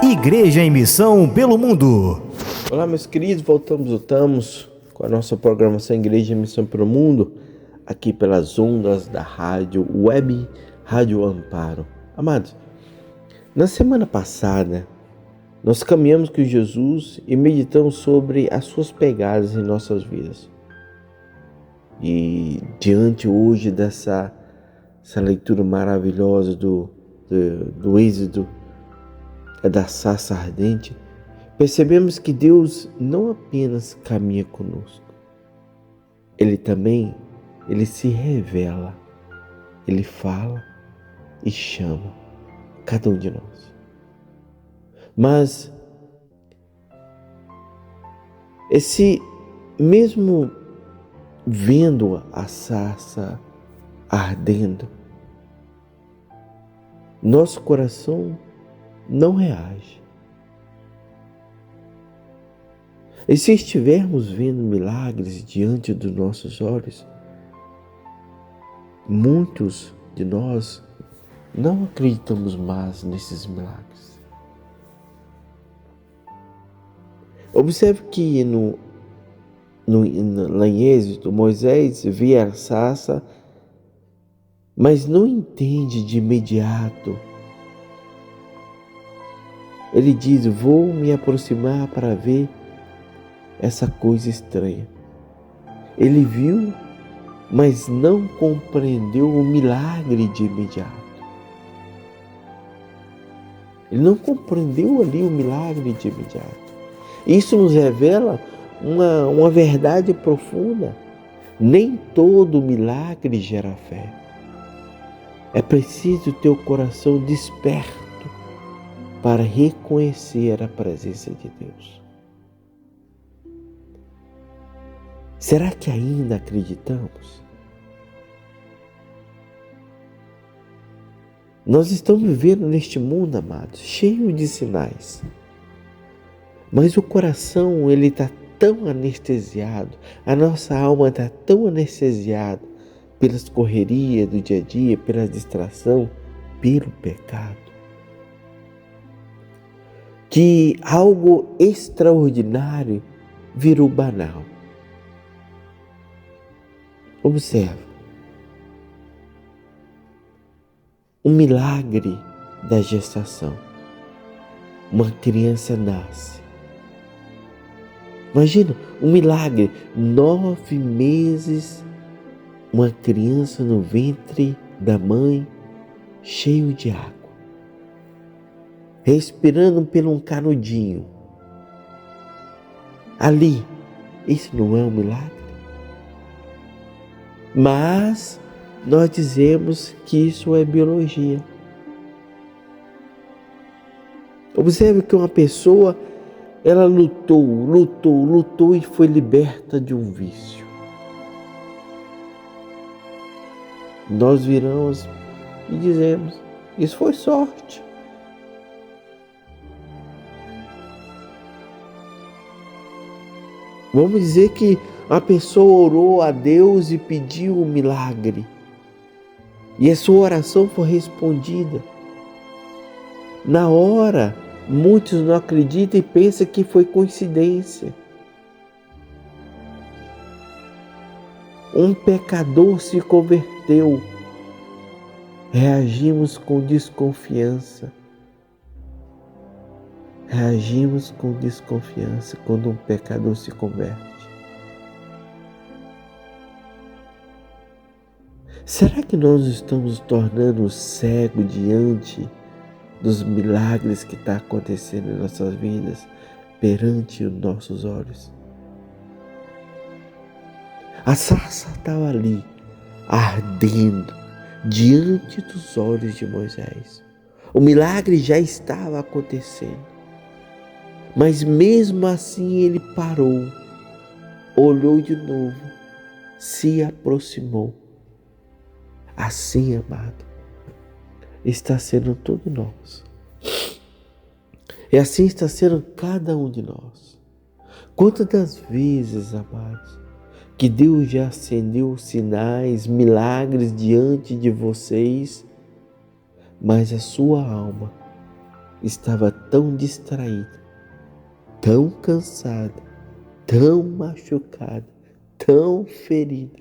Igreja em Missão pelo Mundo. Olá, meus queridos, voltamos com a nossa programação Igreja em Missão pelo Mundo, aqui pelas ondas da rádio web, Rádio Amparo. Amados, na semana passada, nós caminhamos com Jesus e meditamos sobre as suas pegadas em nossas vidas. E diante hoje dessa leitura maravilhosa do êxodo da sarça ardente, percebemos que Deus não apenas caminha conosco, Ele se revela, Ele fala e chama cada um de nós. Mas mesmo vendo a sarça ardendo, nosso coração não reage. E se estivermos vendo milagres diante dos nossos olhos, muitos de nós não acreditamos mais nesses milagres. Observe que lá em Êxodo, Moisés vê a sarça, mas não entende de imediato. Ele diz: vou me aproximar para ver essa coisa estranha. Ele viu, mas não compreendeu o milagre de imediato. Ele não compreendeu ali o milagre de imediato. Isso nos revela uma verdade profunda. Nem todo milagre gera fé. É preciso ter o coração desperto para reconhecer a presença de Deus. Será que ainda acreditamos? Nós estamos vivendo neste mundo, amados, cheio de sinais. Mas o coração, ele está tão anestesiado, a nossa alma está tão anestesiada pelas correrias do dia a dia, pela distração, pelo pecado, que algo extraordinário virou banal. Observe, um milagre da gestação. Uma criança nasce. Imagina, um milagre, 9 meses, uma criança no ventre da mãe, cheio de água, respirando pelo um canudinho. Ali, isso não é um milagre? Mas nós dizemos que isso é biologia. Observe que uma pessoa, ela lutou e foi liberta de um vício. Nós viramos e dizemos: isso foi sorte. Vamos dizer que a pessoa orou a Deus e pediu um milagre. E a sua oração foi respondida. Na hora, muitos não acreditam e pensam que foi coincidência. Um pecador se converteu. Reagimos com desconfiança. Reagimos com desconfiança quando um pecador se converte. Será que nós estamos nos tornando cegos diante dos milagres que estão acontecendo em nossas vidas, perante os nossos olhos? A sarça estava ali, ardendo, diante dos olhos de Moisés. O milagre já estava acontecendo. Mas mesmo assim ele parou, olhou de novo se aproximou. Assim, amado, está sendo todos nós. E assim está sendo cada um de nós. Quantas das vezes, amados, que Deus já acendeu sinais, milagres diante de vocês, mas a sua alma estava tão distraída, tão cansada, tão machucada, tão ferida,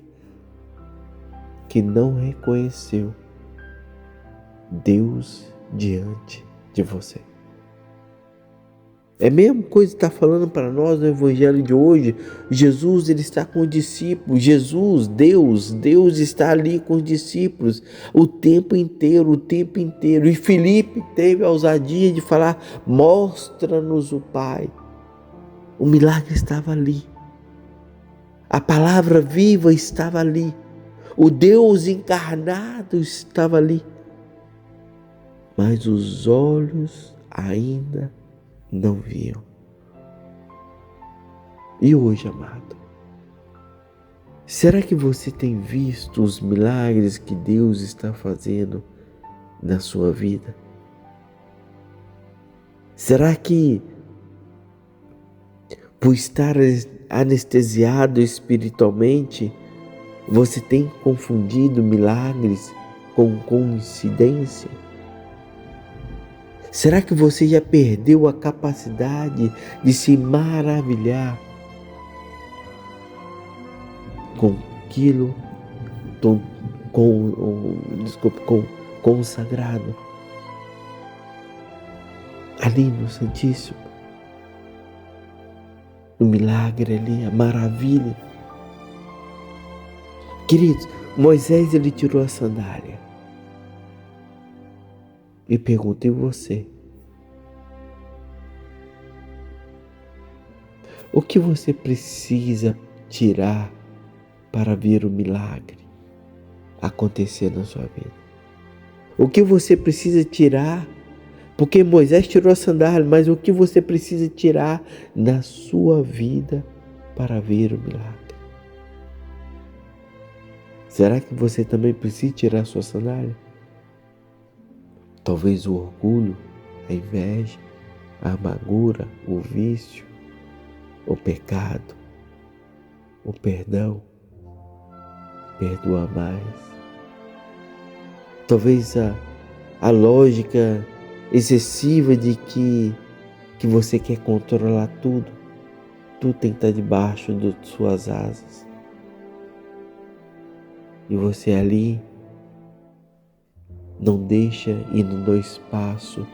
que não reconheceu Deus diante de você. É a mesma coisa que está falando para nós no Evangelho de hoje. Jesus, ele está com os discípulos. Jesus, Deus está ali com os discípulos o tempo inteiro. E Filipe teve a ousadia de falar: mostra-nos o Pai. O milagre estava ali. A palavra viva estava ali. O Deus encarnado estava ali. Mas os olhos ainda não viam. E hoje, amado, será que você tem visto os milagres que Deus está fazendo na sua vida? Será que, por estar anestesiado espiritualmente, você tem confundido milagres com coincidência? Será que você já perdeu a capacidade de se maravilhar com aquilo, com o sagrado ali no Santíssimo? O milagre ali, a maravilha. Queridos, Moisés, ele tirou a sandália e perguntei a você: o que você precisa tirar para ver o milagre acontecer na sua vida? O que você precisa tirar? Porque Moisés tirou a sandália, mas o que você precisa tirar na sua vida para ver o milagre? Será que você também precisa tirar a sua sandália? Talvez o orgulho, a inveja, a amargura, o vício, o pecado, o perdão, perdoar mais. Talvez a lógica excessiva de que você quer controlar tudo tem que estar debaixo de suas asas. E você ali não deixa e não dá espaço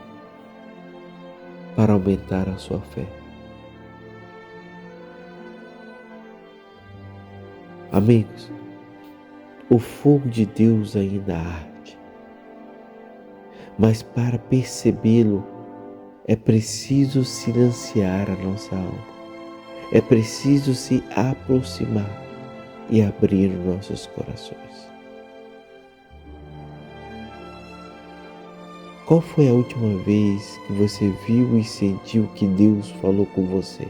para aumentar a sua fé. Amigos, o fogo de Deus ainda arde, mas para percebê-lo é preciso silenciar a nossa alma, é preciso se aproximar e abrir os nossos corações. Qual foi a última vez que você viu e sentiu que Deus falou com você?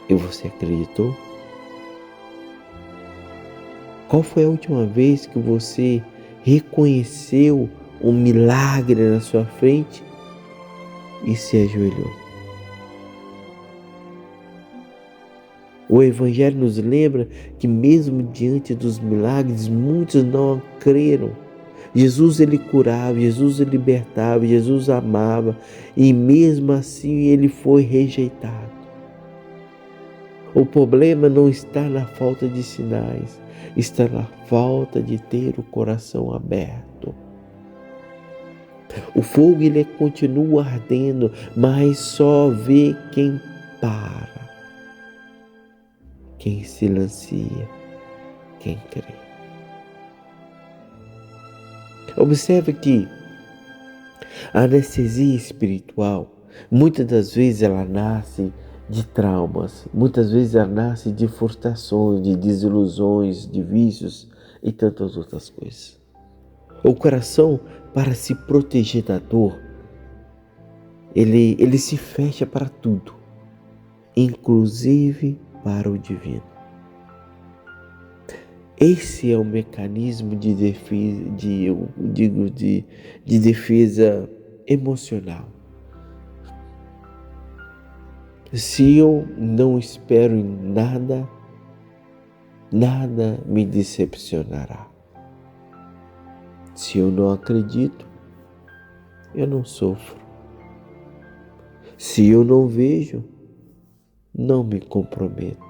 E você acreditou? Qual foi a última vez que você reconheceu um milagre na sua frente e se ajoelhou? O Evangelho nos lembra que mesmo diante dos milagres, muitos não creram. Jesus, ele curava, Jesus ele libertava, Jesus amava, e mesmo assim ele foi rejeitado. O problema não está na falta de sinais, está na falta de ter o coração aberto. O fogo ele continua ardendo, mas só vê quem para. Quem silencia, quem crê. Observe que a anestesia espiritual, muitas das vezes ela nasce de traumas, muitas vezes ela nasce de frustrações, de desilusões, de vícios e tantas outras coisas. O coração, para se proteger da dor, ele se fecha para tudo. inclusive para o divino. Esse é o mecanismo de defesa emocional. Se eu não espero em nada, nada me decepcionará. Se eu não acredito, eu não sofro. Se eu não vejo, não me comprometo.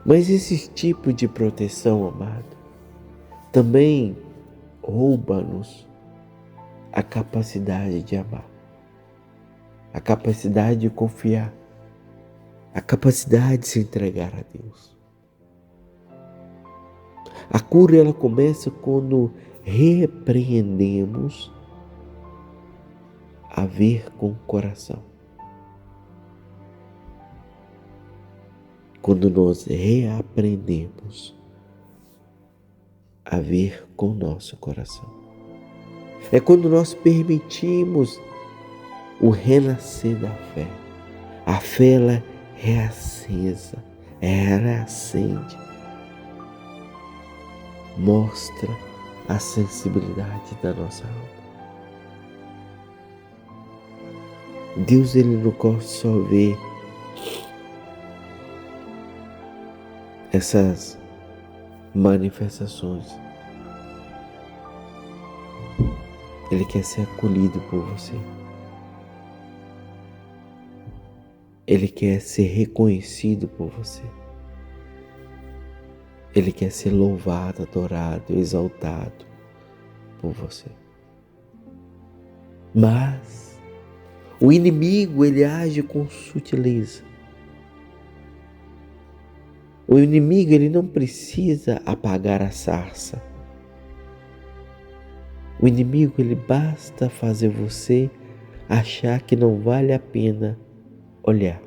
Mas esse tipo de proteção, amado, também rouba-nos a capacidade de amar, a capacidade de confiar, a capacidade de se entregar a Deus. A cura, ela começa quando repreendemos a ver com o coração. Quando nós reaprendemos a ver com o nosso coração. É quando nós permitimos o renascer da fé. A fé, ela reacesa, ela acende, mostra a sensibilidade da nossa alma. Deus, ele não gosta só ver essas manifestações. Ele quer ser acolhido por você. Ele quer ser reconhecido por você. Ele quer ser louvado, adorado, exaltado por você. Mas o inimigo, ele age com sutileza. O inimigo, ele não precisa apagar a sarça. O inimigo, ele basta fazer você achar que não vale a pena olhar.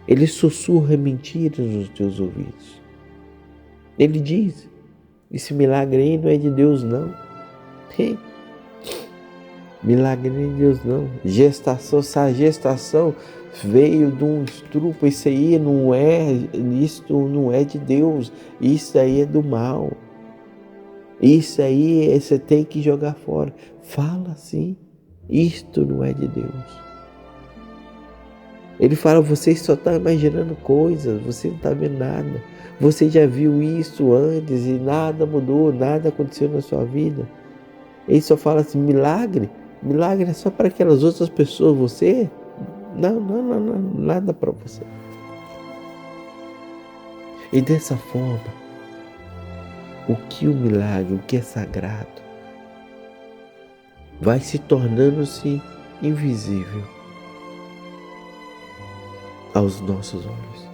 Ele sussurra mentiras nos teus ouvidos. Ele diz: esse milagre aí não é de Deus, não. Milagre não é de Deus, não. Essa gestação veio de um estrupo, isso não é de Deus, isso aí é do mal. Isso aí você tem que jogar fora. Fala assim, isto não é de Deus. Ele fala: você só está imaginando coisas, você não está vendo nada. Você já viu isso antes e nada mudou, nada aconteceu na sua vida. Ele só fala assim: milagre é só para aquelas outras pessoas, você? Não, nada para você. E dessa forma, o que é sagrado, vai se tornando-se invisível aos nossos olhos.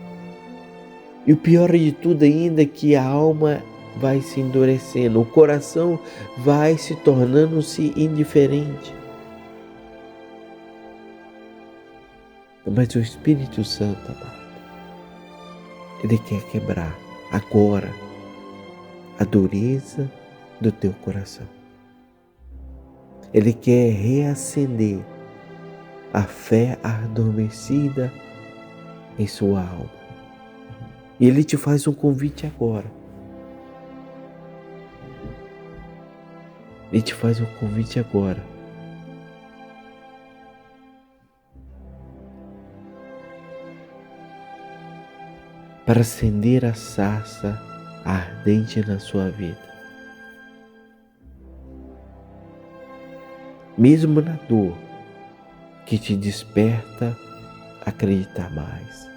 E o pior de tudo ainda é que a alma vai se endurecendo, o coração vai se tornando-se indiferente. Mas o Espírito Santo, amado, ele quer quebrar agora a dureza do teu coração. Ele quer reacender a fé adormecida em sua alma. E ele te faz um convite agora. Ele te faz um convite agora. Para acender a sarça ardente na sua vida. Mesmo na dor que te desperta a acreditar mais.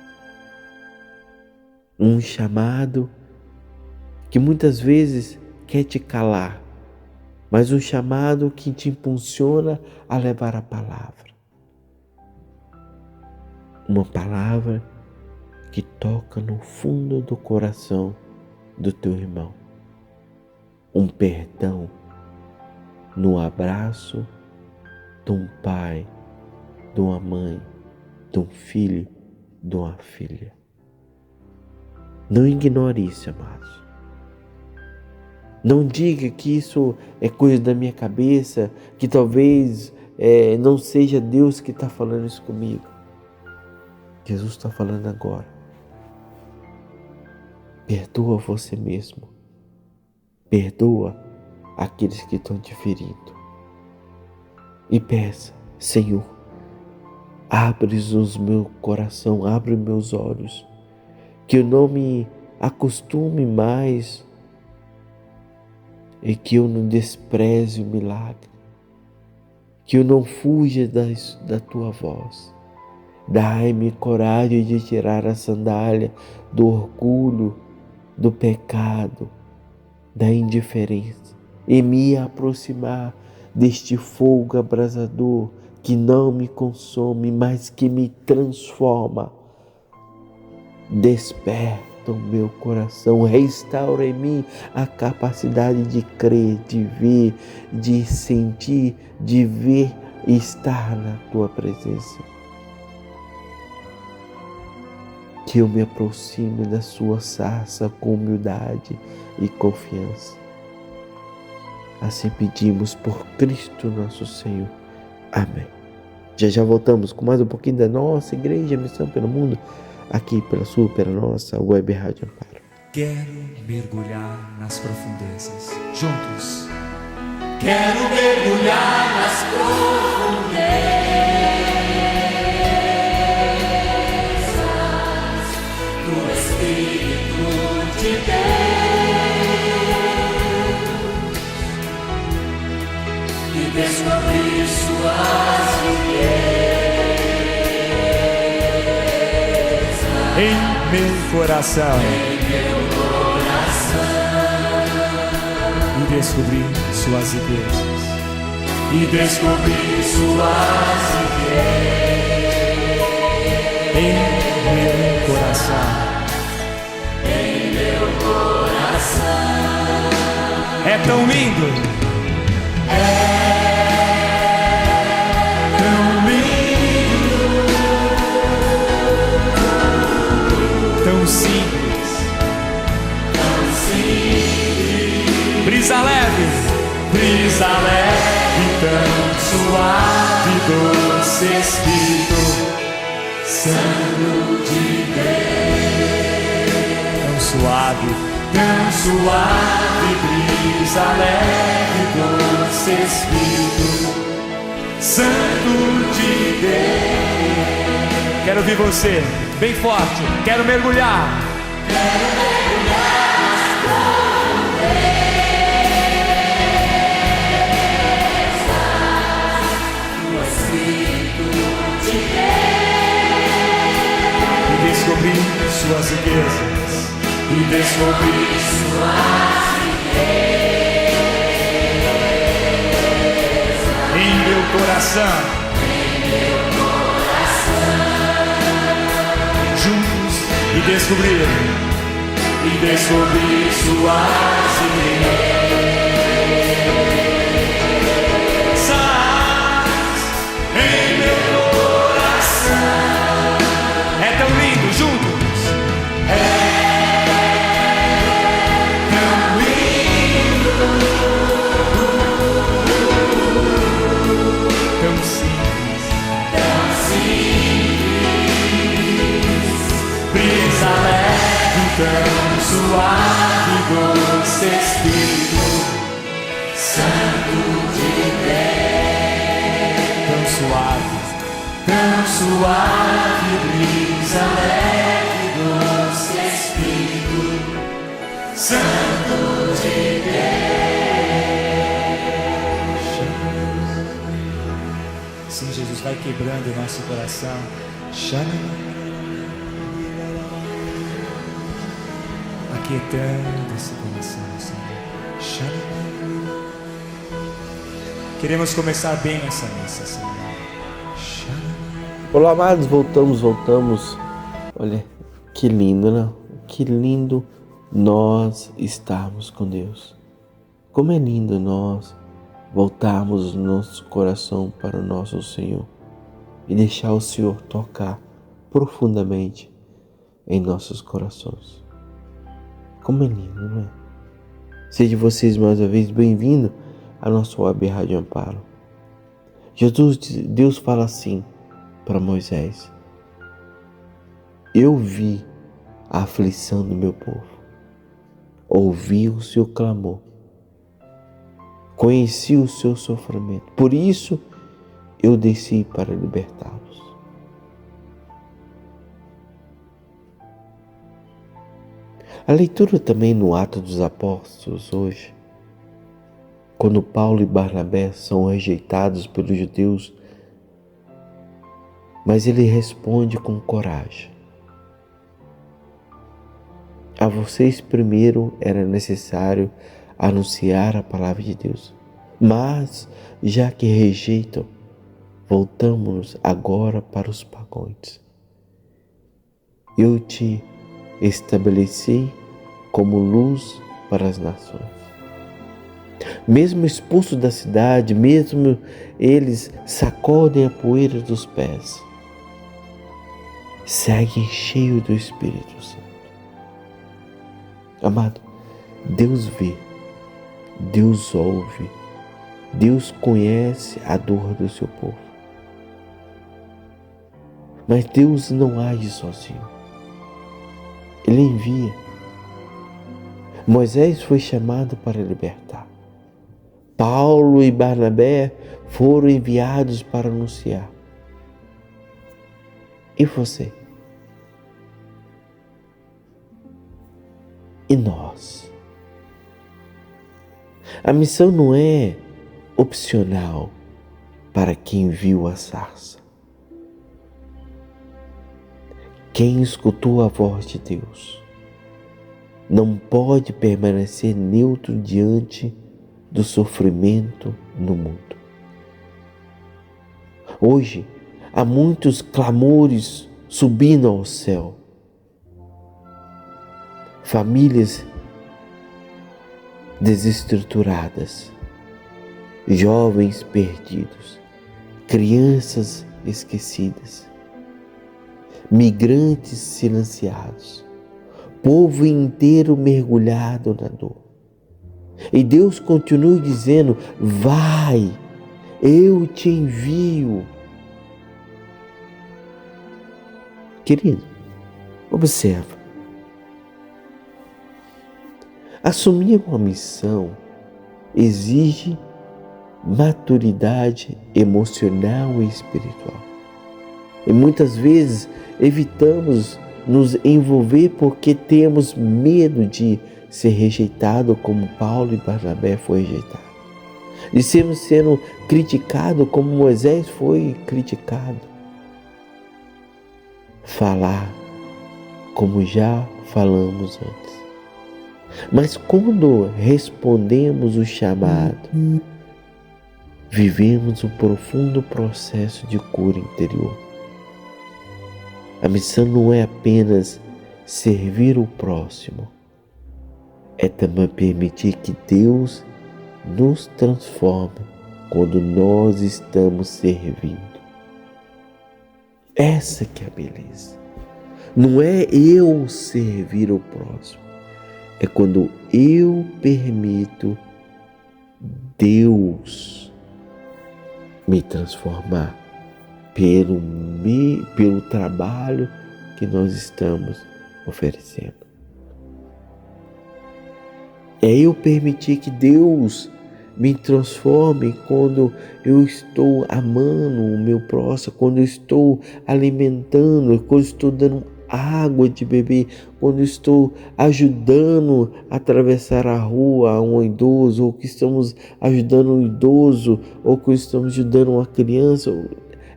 Um chamado que muitas vezes quer te calar, mas um chamado que te impulsiona a levar a palavra. Uma palavra que toca no fundo do coração do teu irmão. Um perdão no abraço de um pai, de uma mãe, de um filho, de uma filha. Não ignore isso, amados. Não diga que isso é coisa da minha cabeça, que talvez não seja Deus que está falando isso comigo. Jesus está falando agora. Perdoa você mesmo. Perdoa aqueles que estão te ferindo. E peça, Senhor, abre os meu coração, abre meus olhos, que eu não me acostume mais e que eu não despreze o milagre, que eu não fuja da tua voz. Dai-me coragem de tirar a sandália do orgulho, do pecado, da indiferença e me aproximar deste fogo abrasador que não me consome, mas que me transforma. Desperta o meu coração, restaura em mim a capacidade de crer, de ver, de sentir, de ver e estar na tua presença. Que eu me aproxime da sua sarça com humildade e confiança. Assim pedimos por Cristo nosso Senhor. Amém. Já voltamos com mais um pouquinho da nossa Igreja Missão pelo Mundo, aqui pela nossa Web Rádio Amparo. Quero mergulhar nas profundezas, juntos. Quero mergulhar nas profundezas do Espírito de Deus e descobrir suas riquezas Em meu coração. E descobrir suas riquezas. E descobrir suas riquezas Em meu coração. em meu coração. É tão lindo. Tão lindo, Tão simples. tão simples, Brisa leve. brisa leve, tão suave, doce Espírito Santo de Deus. Tão suave. Tão suave, brisa leve, doce Espírito Santo de Deus. Quero ouvir você, bem forte. Quero mergulhar. E descobrir suas riquezas. E descobrir suas riquezas Em meu coração. Juntos e descobrir. e descobrir suas riquezas em meu coração. É tão lindo, juntos. Tão lindo, Tão simples. tão simples, brisa leve, tão suave, doce Espírito Santo de Deus. Tão suave. Tão suave, brisa leve, doce Espírito Santo de Deus. Sim, Jesus vai quebrando o nosso coração. Aquietando esse coração, Senhor. Queremos começar bem essa missa, Senhor. Olá, amados, voltamos. Olha, que lindo, né? Que lindo nós estarmos com Deus. Como é lindo nós voltarmos o nosso coração para o nosso Senhor e deixar o Senhor tocar profundamente em nossos corações. Como é lindo, não é? Sejam vocês mais uma vez bem-vindos à nossa Web Rádio Amparo. Deus fala assim para Moisés: eu vi a aflição do meu povo, ouvi o seu clamor, conheci o seu sofrimento, por isso eu desci para libertá-los. A leitura também no Atos dos Apóstolos hoje, quando Paulo e Barnabé são rejeitados pelos judeus, mas ele responde com coragem: a vocês primeiro era necessário anunciar a palavra de Deus, mas já que rejeitam, voltamos agora para os pagãos. Eu te estabeleci como luz para as nações. Mesmo expulsos da cidade, mesmo eles sacodem a poeira dos pés, seguem cheios do Espírito Santo. Amado, Deus vê, Deus ouve, Deus conhece a dor do seu povo. Mas Deus não age sozinho. Ele envia. Moisés foi chamado para libertar. Paulo e Barnabé foram enviados para anunciar. E você? E nós? A missão não é opcional para quem viu a sarça. Quem escutou a voz de Deus não pode permanecer neutro diante do sofrimento no mundo. Hoje, há muitos clamores subindo ao céu. Famílias desestruturadas, jovens perdidos, crianças esquecidas, migrantes silenciados, povo inteiro mergulhado na dor. E Deus continua dizendo: vai, eu te envio. Querido, observa. Assumir uma missão exige maturidade emocional e espiritual. E muitas vezes evitamos nos envolver porque temos medo de ser rejeitado como Paulo e Barnabé foi rejeitado. De sermos sendo criticados como Moisés foi criticado. Falar como já falamos antes. Mas quando respondemos o chamado, vivemos um profundo processo de cura interior. A missão não é apenas servir o próximo, é também permitir que Deus nos transforme quando nós estamos servindo. Essa que é a beleza. Não é eu servir o próximo, é quando eu permito Deus me transformar pelo trabalho que nós estamos oferecendo. É eu permitir que Deus me transforme quando eu estou amando o meu próximo, quando eu estou alimentando, quando eu estou dando água de beber, quando eu estou ajudando a atravessar a rua a um idoso, ou que estamos ajudando um idoso, ou que estamos ajudando uma criança.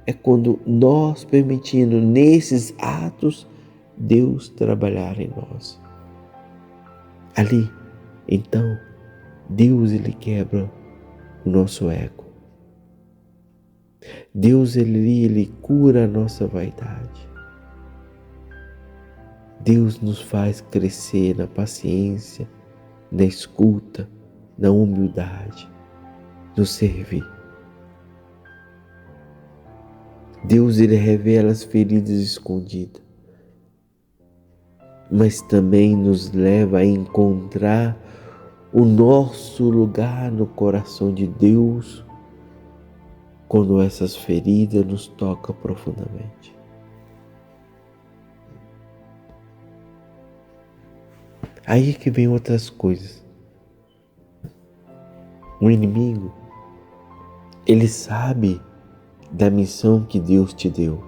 É quando nós permitimos nesses atos Deus trabalhar em nós. Ali, então, Deus ele quebra o nosso ego. Deus ele cura a nossa vaidade. Deus nos faz crescer na paciência, na escuta, na humildade, no servir. Deus ele revela as feridas escondidas, mas também nos leva a encontrar o nosso lugar no coração de Deus quando essas feridas nos tocam profundamente. Aí que vem outras coisas. O inimigo, ele sabe da missão que Deus te deu.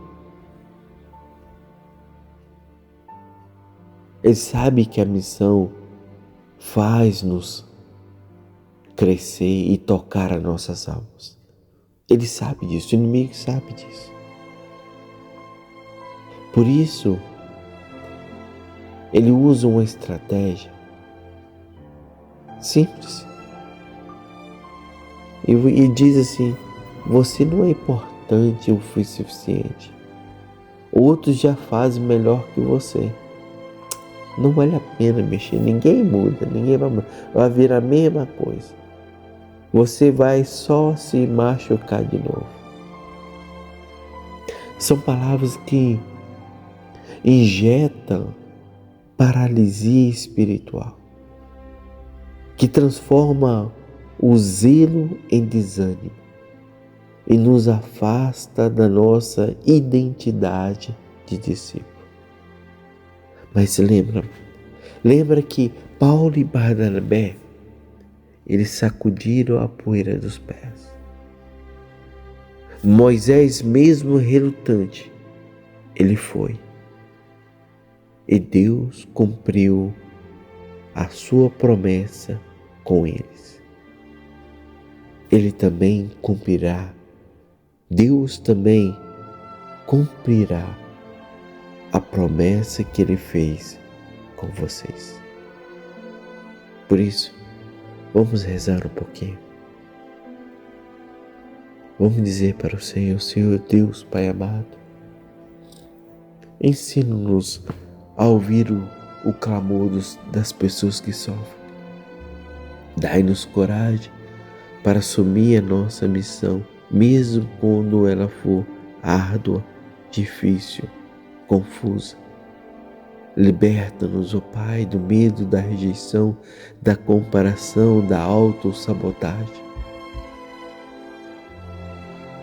Ele sabe que a missão faz-nos crescer e tocar as nossas almas. Ele sabe disso, o inimigo sabe disso. Por isso, ele usa uma estratégia simples. E diz assim: você não é importante ou suficiente. Outros já fazem melhor que você. Não vale a pena mexer, ninguém muda, ninguém vai vir a mesma coisa. Você vai só se machucar de novo. São palavras que injetam paralisia espiritual, que transforma o zelo em desânimo e nos afasta da nossa identidade de discípulo. Mas lembra que Paulo e Barnabé, eles sacudiram a poeira dos pés. Moisés, mesmo relutante, ele foi. E Deus cumpriu a sua promessa com eles. Ele também cumprirá. Deus também cumprirá a promessa que Ele fez com vocês. Por isso, vamos rezar um pouquinho. Vamos dizer para o Senhor: Senhor Deus, Pai amado, ensina-nos a ouvir o clamor das pessoas que sofrem. Dai-nos coragem para assumir a nossa missão, mesmo quando ela for árdua, difícil, confusa. Liberta-nos, ó Pai, do medo, da rejeição, da comparação, da autossabotagem.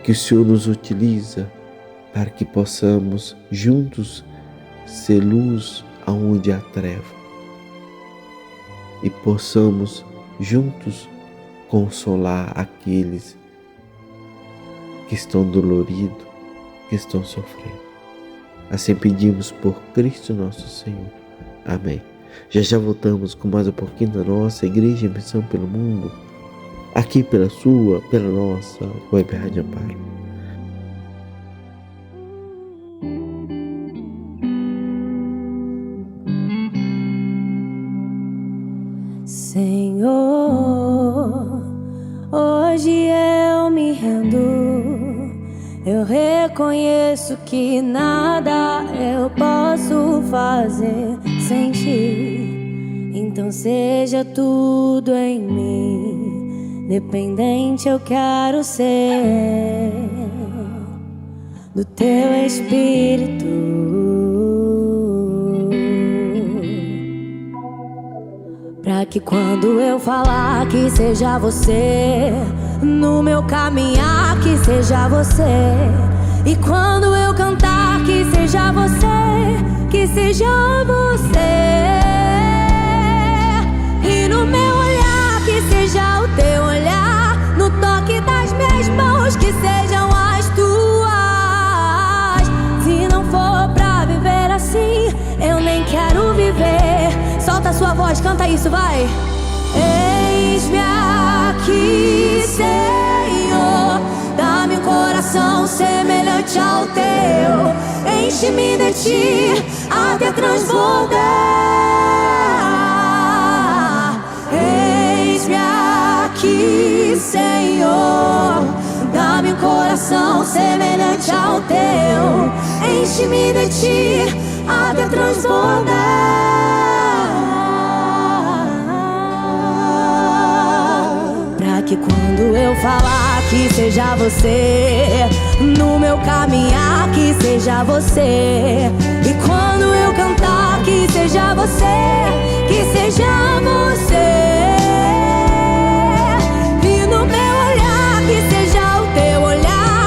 Que o Senhor nos utiliza para que possamos juntos ser luz aonde há treva e possamos juntos consolar aqueles que estão doloridos, que estão sofrendo. Assim pedimos por Cristo nosso Senhor. Amém. Já voltamos com mais um pouquinho da nossa Igreja em Missão pelo Mundo, aqui pela nossa Web Rádio Amparo. Senhor, hoje eu me rendo. Eu reconheço que nada eu posso fazer sem ti. Então seja tudo em mim. Dependente eu quero ser do teu Espírito. Pra que quando eu falar que seja você, no meu caminhar que seja você, e quando eu cantar que seja você, que seja você, e no meu olhar que seja o teu olhar, no toque das minhas mãos que sejam as tuas. Se não for pra viver assim, eu nem quero viver. Solta a sua voz, canta isso, vai. Eis-me aqui, Senhor, dá-me um coração semelhante ao teu. Enche-me de ti até transbordar. Eis-me aqui, Senhor, dá-me um coração semelhante ao teu. Enche-me de ti até transbordar. Que quando eu falar que seja você, no meu caminhar que seja você, e quando eu cantar que seja você, que seja você, e no meu olhar que seja o teu olhar,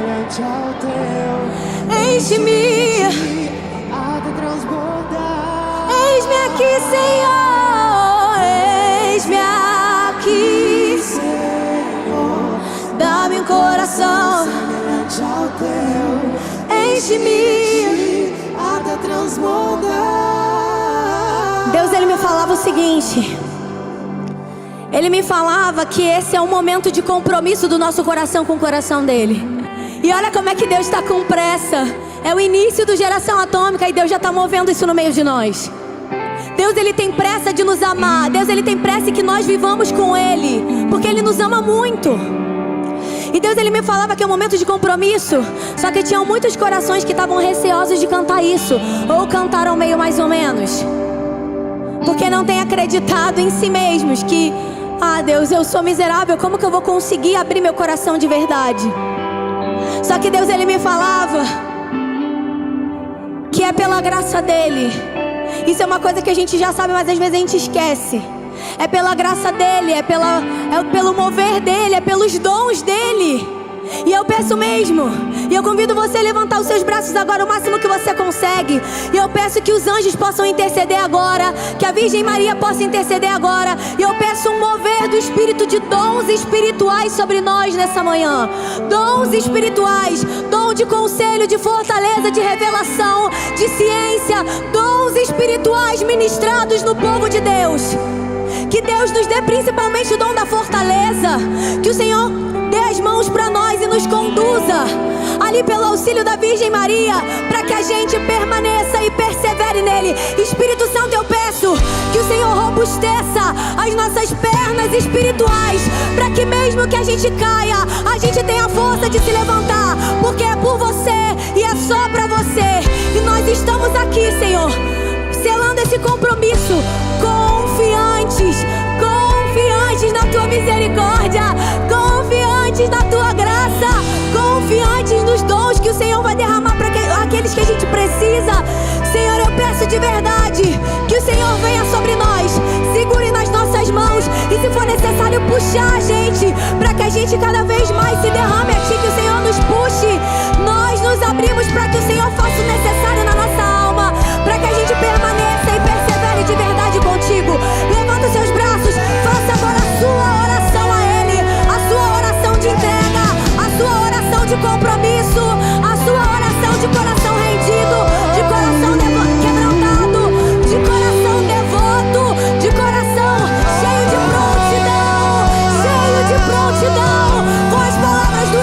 semelhante ao teu. Enche-me Até transbordar. Eis-me aqui, Senhor, eis-me aqui, Senhor, dá-me um coração semelhante ao teu. Enche-me até transbordar. Deus, Ele me falava o seguinte: Ele me falava que esse é um momento de compromisso do nosso coração com o coração dEle. E olha como é que Deus está com pressa. É o início do Geração Atômica e Deus já está movendo isso no meio de nós. Deus, Ele tem pressa de nos amar. Deus, Ele tem pressa que nós vivamos com Ele, porque Ele nos ama muito. E Deus, Ele me falava que é um momento de compromisso. Só que tinham muitos corações que estavam receosos de cantar isso, ou cantaram meio mais ou menos, porque não têm acreditado em si mesmos que, Deus, eu sou miserável, como que eu vou conseguir abrir meu coração de verdade? Só que Deus, Ele me falava que é pela graça dEle. Isso é uma coisa que a gente já sabe, mas às vezes a gente esquece. É pela graça dEle, é pelo mover dEle, é pelos dons dEle. E eu peço mesmo, e eu convido você a levantar os seus braços agora o máximo que você consegue. E eu peço que os anjos possam interceder agora, que a Virgem Maria possa interceder agora. E eu peço um mover do Espírito de dons espirituais sobre nós nessa manhã. Dons espirituais, dom de conselho, de fortaleza, de revelação, de ciência. Dons espirituais ministrados no povo de Deus. Que Deus nos dê principalmente o dom da fortaleza. Que o Senhor dê as mãos para nós e nos conduza ali pelo auxílio da Virgem Maria, para que a gente permaneça e persevere nele. Espírito Santo, eu peço que o Senhor robusteça as nossas pernas espirituais, para que mesmo que a gente caia, a gente tenha força de se levantar, porque é por você e é só para você. E nós estamos aqui, Senhor, selando esse compromisso, confiantes na tua misericórdia, confiantes na tua graça, confiantes nos dons que o Senhor vai derramar para aqueles que a gente precisa. Senhor, eu peço de verdade que o Senhor venha sobre nós, segure nas nossas mãos e, se for necessário, puxar a gente, para que a gente cada vez mais se derrame a ti, que o Senhor nos puxe. Nós nos abrimos para que o Senhor faça o necessário na nossa alma, para que a gente permaneça e persevere de verdade contigo. Levanta os seus braços, faça agora a sua oração a Ele, a sua oração de entrega, a sua oração de compromisso, a sua oração de coração rendido, de coração quebrantado, de coração devoto, de coração cheio de prontidão, com as palavras do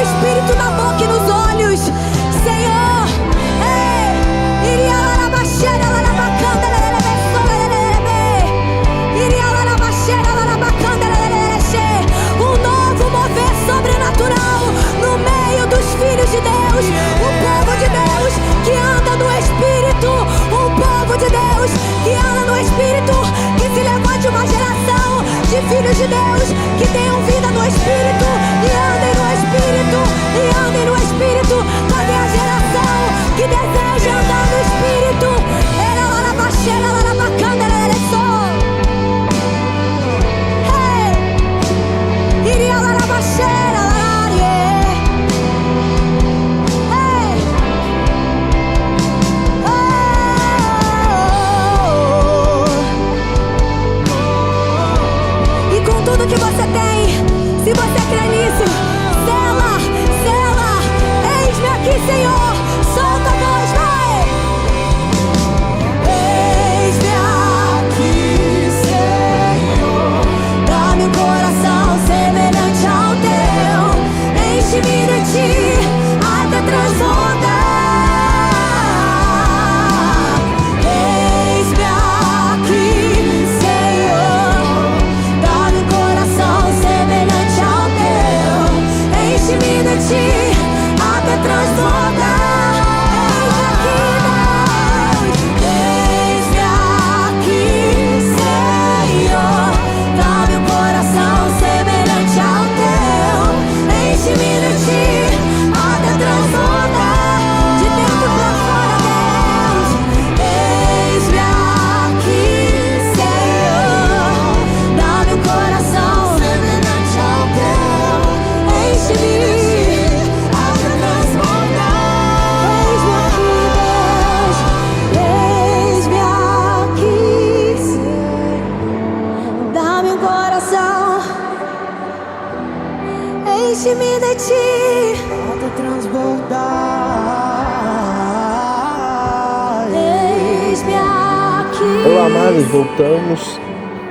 Olá, amados, voltamos.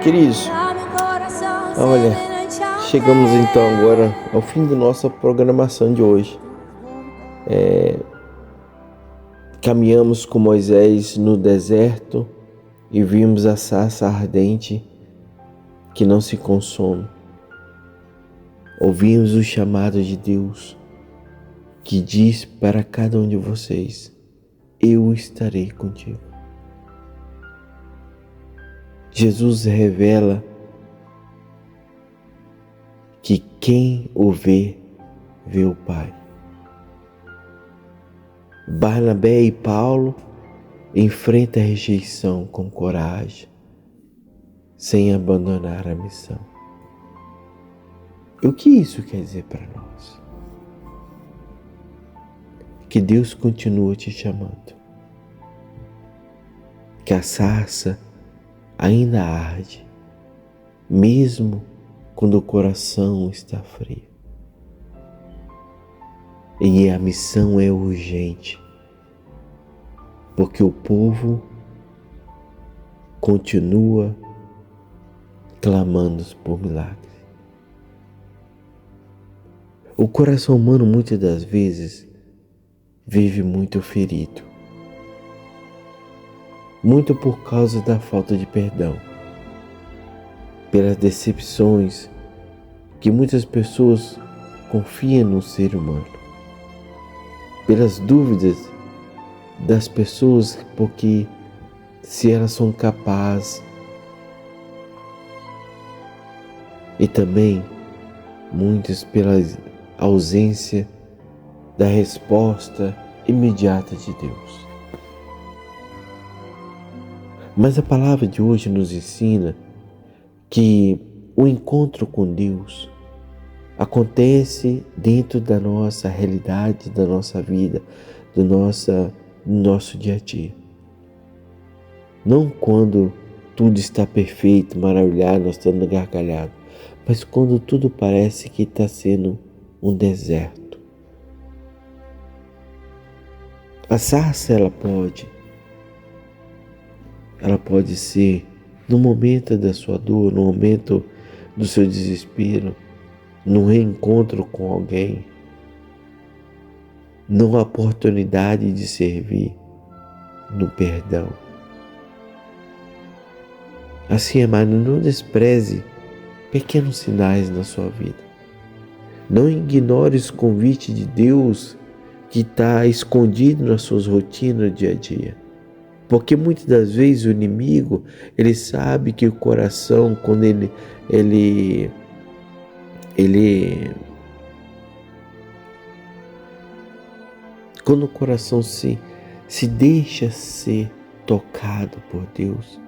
Queridos, olha, chegamos então agora ao fim da nossa programação de hoje. Caminhamos com Moisés no deserto e vimos a sarça ardente que não se consome. Ouvimos o chamado de Deus que diz para cada um de vocês: eu estarei contigo. Jesus revela que quem o vê, vê o Pai. Barnabé e Paulo enfrentam a rejeição com coragem, sem abandonar a missão. E o que isso quer dizer para nós? Que Deus continua te chamando. Que a sarça ainda arde, mesmo quando o coração está frio. E a missão é urgente, porque o povo continua clamando por milagres. O coração humano muitas das vezes vive muito ferido, muito por causa da falta de perdão, pelas decepções que muitas pessoas confiam no ser humano, pelas dúvidas das pessoas, porque se elas são capazes, e também muitas pela ausência da resposta imediata de Deus. Mas a palavra de hoje nos ensina que o encontro com Deus acontece dentro da nossa realidade, da nossa vida, do nosso dia a dia. Não quando tudo está perfeito, maravilhado, nós estamos gargalhados, mas quando tudo parece que está sendo um deserto. A sarça, ela pode ser no momento da sua dor, no momento do seu desespero, no reencontro com alguém, numa oportunidade de servir, no perdão. Assim, amado, não despreze pequenos sinais na sua vida. Não ignore os convites de Deus que está escondido nas suas rotinas do dia a dia. Porque muitas das vezes o inimigo, ele sabe que o coração, quando quando o coração se deixa ser tocado por Deus,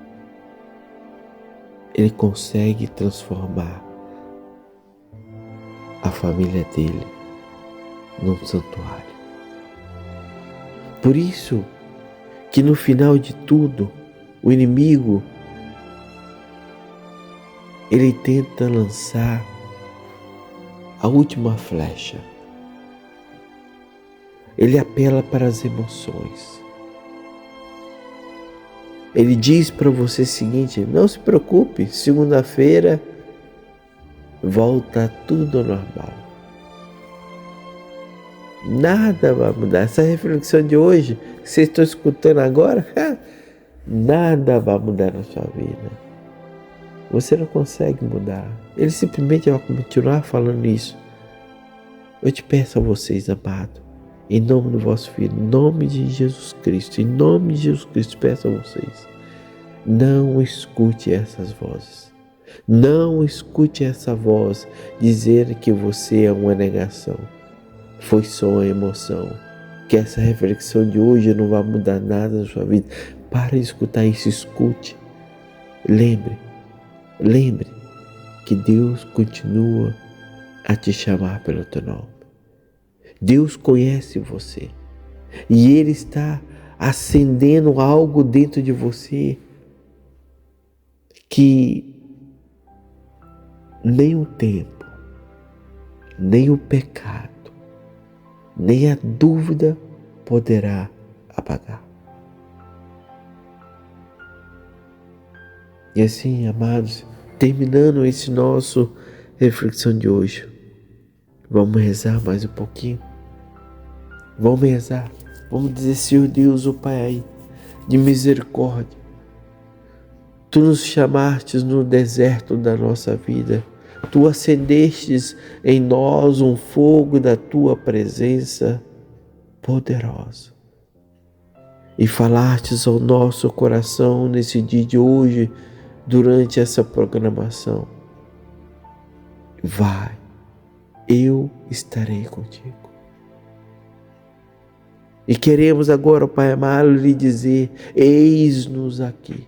ele consegue transformar a família dele num santuário. Por isso que no final de tudo, o inimigo, ele tenta lançar a última flecha. Ele apela para as emoções. Ele diz para você o seguinte: não se preocupe, segunda-feira volta tudo ao normal. Nada vai mudar. Essa reflexão de hoje, que vocês estão escutando agora, nada vai mudar na sua vida. Você não consegue mudar. Ele simplesmente vai continuar falando isso. Eu te peço a vocês, amado, em nome do vosso Filho, em nome de Jesus Cristo, em nome de Jesus Cristo, peço a vocês, não escute essas vozes. Não escute essa voz dizer que você é uma negação. Foi só uma emoção. Que essa reflexão de hoje não vai mudar nada na sua vida. Para de escutar isso, escute. Lembre que Deus continua a te chamar pelo teu nome. Deus conhece você e Ele está acendendo algo dentro de você que nem o tempo, nem o pecado, nem a dúvida poderá apagar. E assim, amados, terminando esse nosso reflexão de hoje, vamos rezar mais um pouquinho. Vamos rezar. Vamos dizer: Senhor Deus, o Pai de misericórdia, Tu nos chamastes no deserto da nossa vida. Tu acendestes em nós um fogo da Tua presença poderosa. E falastes ao nosso coração nesse dia de hoje, durante essa programação: vai, eu estarei contigo. E queremos agora, Pai amado, lhe dizer: eis-nos aqui,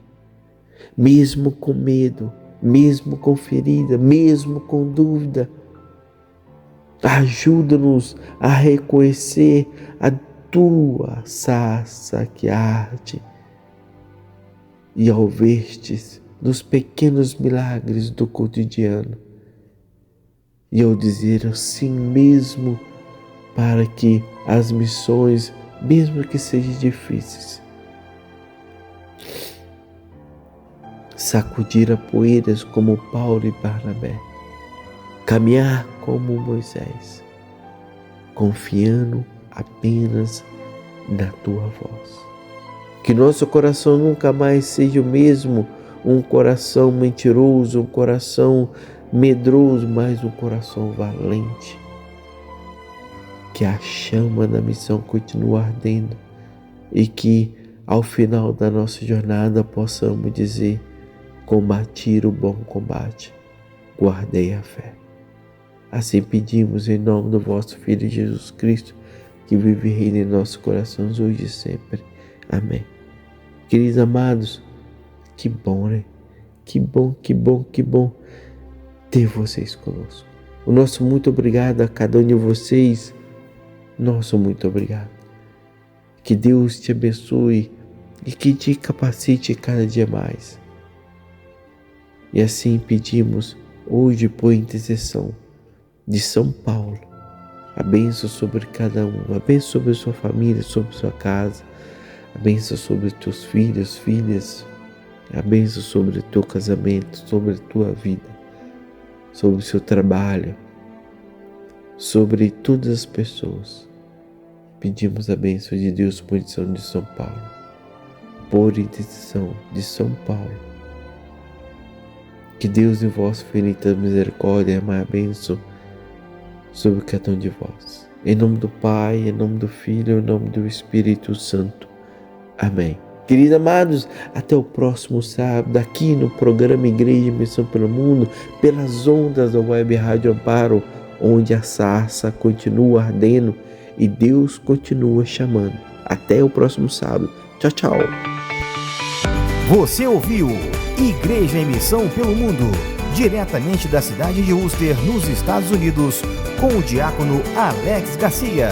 mesmo com medo, mesmo com ferida, mesmo com dúvida. Ajuda-nos a reconhecer a Tua sarça que arde, e ao ver-te nos pequenos milagres do cotidiano, e ao dizer assim mesmo, para que as missões, mesmo que sejam difíceis, sacudir a poeiras como Paulo e Barnabé, caminhar como Moisés, confiando apenas na Tua voz. Que nosso coração nunca mais seja o mesmo, um coração mentiroso, um coração medroso, mas um coração valente. Que a chama da missão continue ardendo e que ao final da nossa jornada possamos dizer: combati o bom combate, guardei a fé. Assim pedimos em nome do vosso Filho Jesus Cristo, que vive e reina em nossos corações hoje e sempre. Amém. Queridos amados, que bom, né? Que bom ter vocês conosco. O nosso muito obrigado a cada um de vocês. Nosso muito obrigado. Que Deus te abençoe e que te capacite cada dia mais. E assim pedimos hoje, por intercessão de São Paulo, a bênção sobre cada um, a bênção sobre a sua família, sobre a sua casa, a bênção sobre os teus filhos, filhas, a bênção sobre o teu casamento, sobre a tua vida, sobre o seu trabalho, sobre todas as pessoas. Pedimos a bênção de Deus por intercessão de São Paulo, por intercessão de São Paulo. Que Deus em vossa infinita misericórdia derrame a bênção sobre cada um de vós. Em nome do Pai, em nome do Filho, em nome do Espírito Santo. Amém. Queridos amados, até o próximo sábado, aqui no programa Igreja e Missão pelo Mundo, pelas ondas da Web Rádio Amparo, onde a sarça continua ardendo e Deus continua chamando. Até o próximo sábado. Tchau, tchau. Você ouviu Igreja em Missão pelo Mundo, diretamente da cidade de Worcester, nos Estados Unidos, com o diácono Alex Garcia.